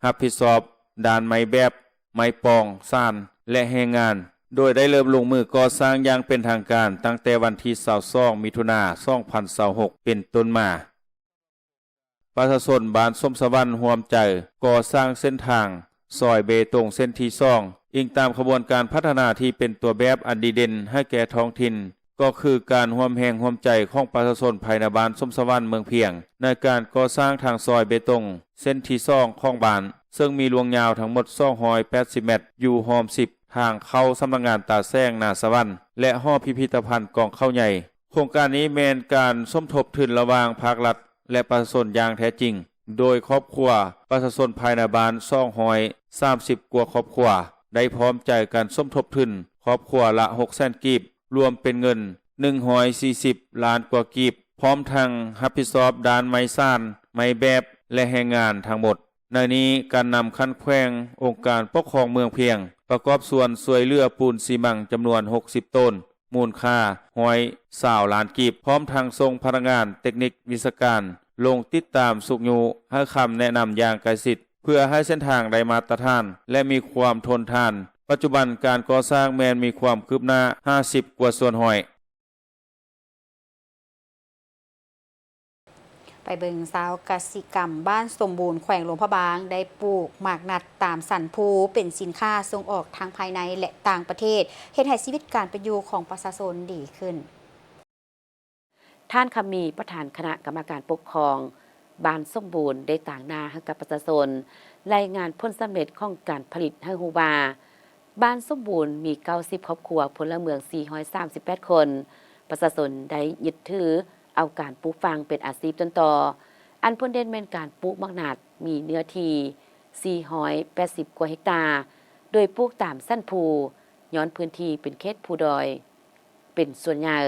รับผิดชอบด้านไม้แบบไม้ปองซ่านและแรงงานโดยได้เริ่มลงมือก่อสร้างอย่างเป็นทางการตั้งแต่วันที่22 มิถุนายน 2026 เป็นต้นมาประชาชนบ้านส้มสวรรค์ร่วมใจก่อสร้างเส้นทางซอยเบตงเส้นที่2อิงตามขบวนการพัฒนาที่เป็นตัวแบบอันดีเด่นให้แก่ท้องถิ่นก็คือการร่วมแรงร่วมใจของประชาชนภายในบ้านส้มสวรรค์เมืองเพียงในการก่อสร้างทางซอยเบตงเส้นที่2ของบ้านซึ่งมีลวงยาวทั้งหมด280 เมตรอยู่หอม10ทางเข้าสำนักงานตาแซงนาสวรรค์และหอพิพิธภัณฑ์กองข้าวใหญ่โครงการนี้แม่นการสมทบทุนระหว่างภาครัฐและประชาชนอย่างแท้จริงโดยครอบครัวประชาชนภายในบ้าน230 กว่าครอบครัวได้พร้อมใจกันสมทบทุนครอบครัวละ 600,000 กีบรวมเป็นเงิน140 ล้านกว่ากีบพร้อมทั้งรับผิดชอบด้านไม้ซ่านไม้แบบและแรงงานทั้งหมดในนี้การนำคันแขวงองค์การปกครองเมืองเพียงประกอบส่วนสวยเรือปูนซีมังจำนวน60 ต้นมูลค่า120 ล้านกีบพร้อมทางทรงพนักงานเทคนิควิศการลงติดตามสุกยูให้คำแนะนำอย่างใกล้ชิดเพื่อให้เส้นทางได้มาตรฐานและมีความทนทานปัจจุบันการก่อสร้างแมนมีความคืบหน้า50 กว่าส่วนห้อยไปเบิงสาวกสิกรรมบ้านสมบูรณ์แขวงหลวงพระบางได้ปลูกหมากนัดตามสันภูเป็นสินค้าส่งออกทางภายในและต่างประเทศเฮ็ดให้ชีวิตการประอยู่ของประชาชนดีขึ้นท่านคำมีประธานคณะกรรมการปกครองบ้านสมบูรณ์ได้ต่างหน้าให้กับประชาชนรายงานผลสำเร็จของการผลิตให้ฮูบาบ้านสมบูรณ์มี90ครอบครัวพลเมือง438 คนประชาชนได้ยึดถือเอาการปลูกฟางเป็นอาชีพต้นต่ออันพ้นเด่นเป็นการปลูกมักนาดมีเนื้อที่480 กว่าเฮกตาร์โดยปลูกตามสั้นภูย้อนพื้นที่เป็นเขตภูดอยเป็นส่วนใหญ่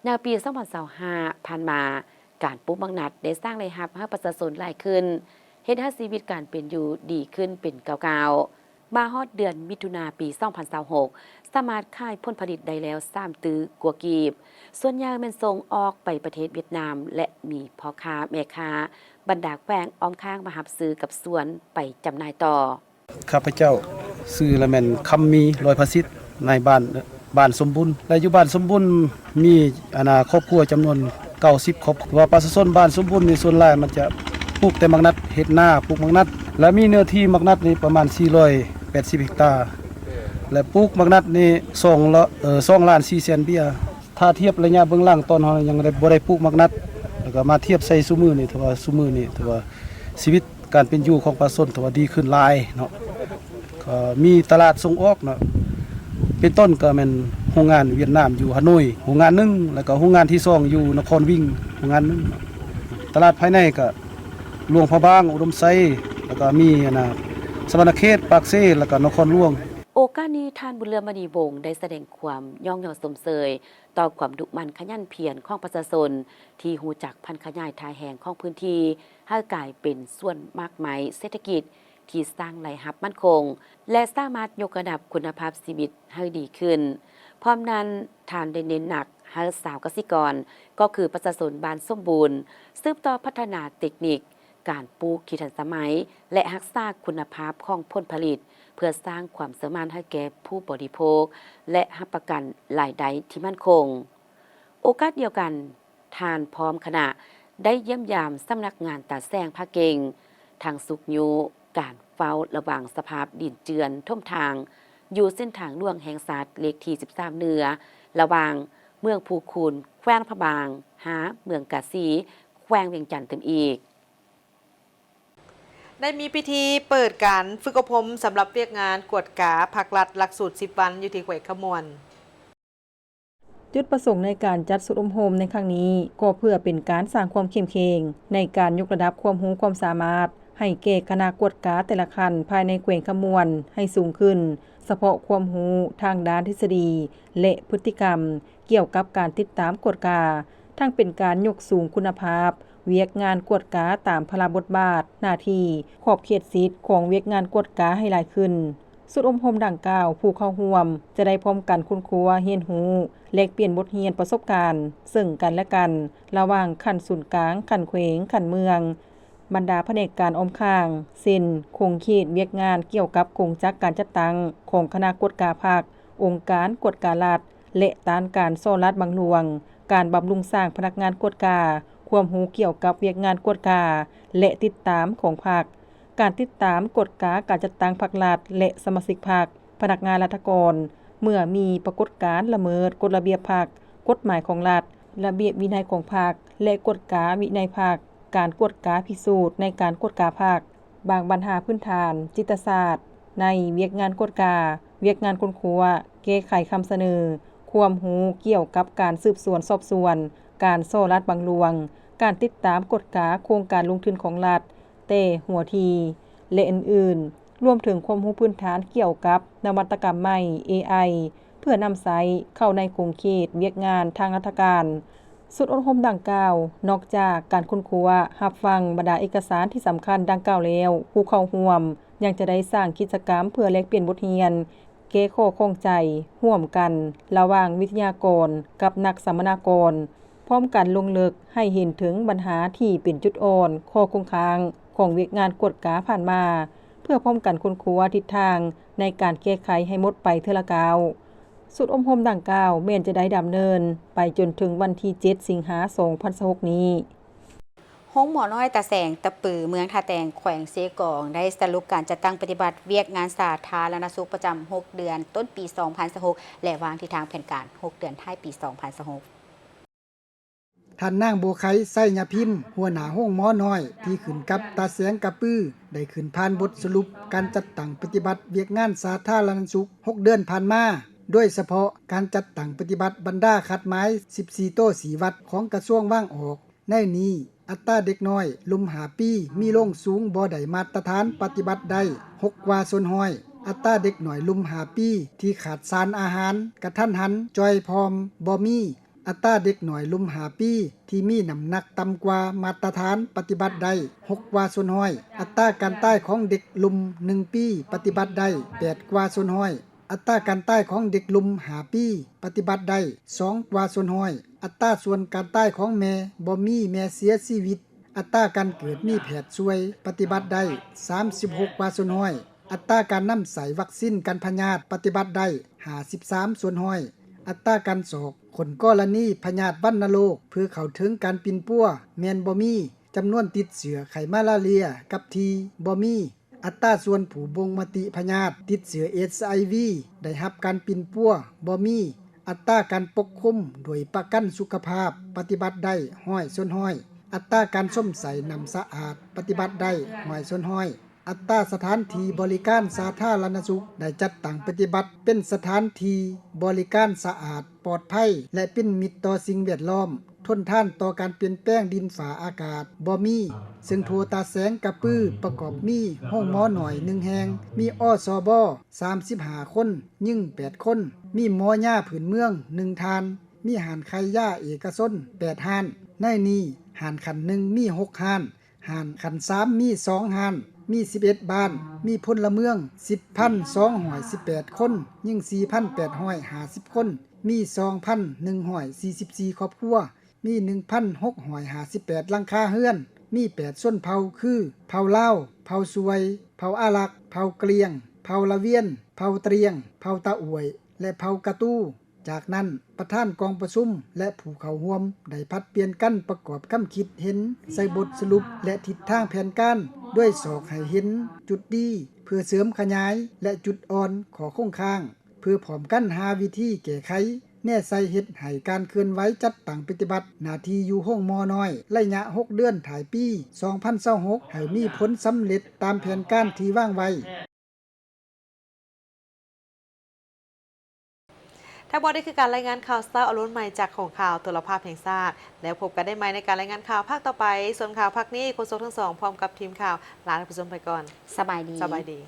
ในปี2025ผ่านมาการปลูกมักนาดได้สร้างรายรับให้ประชาชนหลายขึ้นเฮ็ดให้ชีวิตการเป็นอยู่ดีขึ้นเป็นก้าวๆมาฮอดเดือนมิถุนายนปี2026สามารถขายผลผลิตได้แล้ว3ตื้อกว่ากีบส่วนใหญ่เป็นส่งออกไปประเทศเวียดนามและมีพ่อค้าแม่ค้าบรรดาแขวงอ้อมข้างมาหับซื้อกับสวนไปจำหน่ายต่อข้าพเจ้าชื่อละแม่นคำมีลอยพระสิทธิ์ในบ้านสมบูรณ์และอยู่บ้านสมบูรณ์มีครอบครัวจำนวน90ครอบครัวประชาชนบ้านสมบูรณ์ในส่วนหลายมันจะปลูกแต่มักนัดเฮ็ดนาปลูกมักนัดและมีเนื้อที่มักนัดนี่ประมาณ480เฮกตาร์และปลูกมักนัดนี่2ล้าน4แสนเบี้ยถ้าเทียบระยะเบื้องหลังตอนเฮายังบ่ได้ปลูกมักนัดแล้วก็มาเทียบใส่ซุมื้อนี่ถือว่าซุมื้อนี่ถือว่าชีวิตการเป็นอยู่ของประชาชนถือว่าดีขึ้นหลายเนาะก็มีตลาดส่งออกเนาะเป็นต้นก็แม่นโรงงานเวียดนามอยู่ฮานอยโรงงานนึงแล้วก็โรงงานที่2อยู่นครวิ่งโรงงานนึงตลาดภายในก็หลวงพระบางอุดมไซแล้วก็มีสวรรณเขตปากเซแล้วก็นครหลวงโอกาสนี้ท่านบุญเรืองมณีวงศ์ได้แสดงความย่องยอสมเสยต่อความดุมันขยันเพียรของประชาชนที่ฮู้จักพันขยายทายแห่งของพื้นที่ให้กลายเป็นส่วนมากมายเศรษฐกิจที่สร้างรายรับมั่นคงและสามารถยกระดับคุณภาพชีวิตให้ดีขึ้นพร้อมนั้นท่านได้เน้นหนักให้สาวเกษตรกรก็คือประชาชนบ้านสมบูรณ์สืบต่อพัฒนาเทคนิคการปลูกที่ทันสมัยและรักษาคุณภาพของผลผลิตเพื่อสร้างความสมานให้แก่ผู้บริโภคและรับประกันรายได้ที่มั่นคงโอกาสเดียวกันทานพร้อมคณะได้เยี่ยมยามสำนักงานตาแซงภาคเก่งทางสุกยูการเฝ้าระวังสภาพดินเจือนท่วมทางอยู่เส้นทางล่วงแห่งศาสตร์เลขที่13เหนือระหว่างเมืองภูคูนแขวงพระบางหาเมืองกาสีแขวงเวียงจันทน์เต็มอีกได้มีพิธีเปิดการฝึกอบรมสำหรับเวียกงานกวดกาภาครัฐหลักสูตร10 วันอยู่ที่แขวงขมวน จุดประสงค์ในการจัดสุดอบรมในครั้งนี้ก็เพื่อเป็นการสร้างความเข้มแข็งในการยกระดับความรู้ความสามารถให้แก่คณะกวดกาแต่ละขั้นภายในแขวงขมวนให้สูงขึ้นเฉพาะความรู้ทางด้านทฤษฎีและพฤติกรรมเกี่ยวกับการติดตามกวดกาทั้งเป็นการยกสูงคุณภาพเวียกงานกวดกาตามพระบทบาทหน้าที่ขอบเขตสิทธิ์ของเวียกงานกวดกาให้หลายขึ้นสุดอบรมดังกล่าวผู้เข้าร่วมจะได้พร้อมกันคุ้นครัวเรียนรู้แลกเปลี่ยนบทเรียนประสบการณ์ซึ่งกันและกันระหว่างขั้นศูนย์กลางขั้นแขวงขั้นเมืองบรรดาแผนกการออมข้างเส้นคงขีดเวียกงานเกี่ยวกับโครงจักรการจัดตั้งของคณะกวดกาภาคองค์การกวดการัฐและต้านการซ่อนรัฐบังหลวงการบำรุงสร้างพนักงานกวดกาความรู้เกี่ยวกับเวียกงานกวดกาและติดตามของพรรคการติดตามกฎกาการจัดตั้งพรรครัฐและสมาชิกพรรคพนักงานรัฐกรเมื่อมีปรากฏการณ์ละเมิดกฎระเบียบพรรคกฎหมายของรัฐระเบียบวินัยของพรรคและกฎกาวินัยพรรคการกวดกาพิสูจน์ในการกวดกาพรรคบางปัญหาพื้นฐานจิตศาสตร์ในเวียกงานกวดกาเวียกงานค้นคว้าแก้ไขคำเสนอความรู้เกี่ยวกับการสืบสวนสอบสวนการซ่อรัฐบังหลวงการติดตามกฎกาโครงการลงทุนของรัฐแต่หัวทีและอื่นๆรวมถึงความรู้พื้นฐานเกี่ยวกับนวัตกรรมใหม่ AI เพื่อนำใช้เข้าในโครงข่ายเวียกงานทางราชการสุดอบรมดังกล่าวนอกจากการค้นคว้ารับฟังบรรดาเอกสารที่สำคัญดังกล่าวแล้วผู้เข้าร่วมยังจะได้สร้างกิจกรรมเพื่อแลกเปลี่ยนบทเรียนแก้ข้อข้องใจร่วมกันระหว่างวิทยากรกับนักสัมมนากรพร้อมกันลงลึกให้เห็นถึงปัญหาที่เป็นจุดอ่อนข้อคงค้างของเวียกงานกวดกาผ่านมาเพื่อพร้อมกันค้นคว้าทิศทางในการแก้ไขให้หมดไปเทื่อละกาวสุดอบรมดังกล่าวแม้นจะได้ดำเนินไปจนถึงวันที่7 สิงหาคม 2026 นี้ห้องหมอน้อยตาแสงตะปือเมืองท่าแตงแขวงเซกองได้สรุปการจัดตั้งปฏิบัติเวียกงานสาธารณสุขประจำ6 เดือนต้นปี 2026และวางทิศทางแผนการ6 เดือนท้ายปี 2026ท่านนางโบไขไส้ยาพิมพ์หัวหน้าห้องหมอน้อยที่ขึ้นกับตาแสงกระปื้อได้ขึ้นผ่านบทสรุปการจัดตั้งปฏิบัติเวียกงานสาธารณสุข6 เดือนผ่านมาโดยเฉพาะการจัดตั้งปฏิบัติบรรดาคัดหมาย14โต้สีวัดของกระทรวงว่างออกในนี้อัตราเด็กน้อยลุมหาปีมีลงสูงบ่ได้มาตรฐานปฏิบัติได้6 กว่าส่วนห้อยอัตราเด็กน้อยลุมหาปีที่ขาดสารอาหารกระทันหันจอยพร้อมบ่มีอัตราเด็กหน่อยลุมหาปีที่มีน้ำหนักต่ำกว่ามาตรฐานปฏิบัติได้6 กว่าส่วนห้อยอัตราการตายของเด็กลุม1 ปีปฏิบัติได้8 กว่าส่วนห้อยอัตราการตายของเด็กลุมหาปีปฏิบัติได้2 กว่าส่วนห้อยอัตราส่วนการตายของแม่บ่มีแม่เสียชีวิตอัตราการเกิดมีแพทย์ช่วยปฏิบัติได้36 กว่าส่วนห้อยอัตราการนำใส่วัคซีนกันพยาธิปฏิบัติได้53 ส่วนห้อยอัตราการสอกคนกรณีพยาธิวัณโรคเพื่อเข้าถึงการปินปัวแม่นบ่มีจำนวนติดเชื้อไข้มาลาเรียกับทีบ่มีอัตราส่วนผู้บ่งมติพยาธิติดเชื้อ HIV ได้รับการปินปัวบ่มีอัตราการปกคุมโดยประกันสุขภาพปฏิบัติได้100 ส่วนห้อยอัตราการส้มใสน้ำสะอาดปฏิบัติได้100 ส่วนห้อยอัตราสถานที่บริการสาธารณสุขได้จัดตั้งปฏิบัติเป็นสถานที่บริการสะอาดปลอดภัยและเป็นมิตรต่อสิ่งแวดล้อมทนทานต่อการเปลี่ยนแปลงดินฟ้าอากาศบ่มีซึ่งโทตาแสงกระปื้อประกอบมีห้องหมอหน่อย1แห่งมีอสบ35 คนยิ่ง8 คนมีหมอหญ้าผืนเมือง1ทานมีหารไข่ย่าเอกชน8ห้านในนี้หารขัน1มี6ห้านหารขัน3มี2ห้านมี11บ้านมีพลเมือง 10,218 คนยิ่ง 4,850 คนมี 2,144 ครอบครัวมี 1,658 หลังคาเรือนมี8ชนเผ่าคือเผ่าลาวเผ่าสวยเผ่าอารักเผ่าเกลียงเผ่าละเวียนเผ่าเตรียงเผ่าตะอวยและเผ่ากระตู้จากนั้นประธานกองประชุมและผู้เข้าร่วมได้พัดเปลี่ยนกันประกอบคำคิดเห็นใส่บทสรุปและทิศทางแผนการด้วยสอกให้เห็นจุดดีเพื่อเสริมขยายและจุดอ่อนขอคงค้างเพื่อพร้อมกันหาวิธีแก้ไขแน่ใส่เฮ็ดให้การเคลื่อนไหวจัดตั้งปฏิบัติหน้าที่อยู่ห้องมอน้อยระยะ6 เดือนถ่ายปี 2026ให้มีผลสำเร็จตามแผนการที่วางไว้ท ทั้งหมดนี้คือการรายงานข่าวสตาร์อรุณใหม่จากของข่าวโทรภาพแห่งชาติแล้วพบกันได้ไหมในการรายงานข่าวภาคต่อไปส่วนข่าวภาคนี้โฆษกทั้งสองพร้อมกับทีมข่าวลาท่านผู้ชมไปก่อน สบายดี สบายดี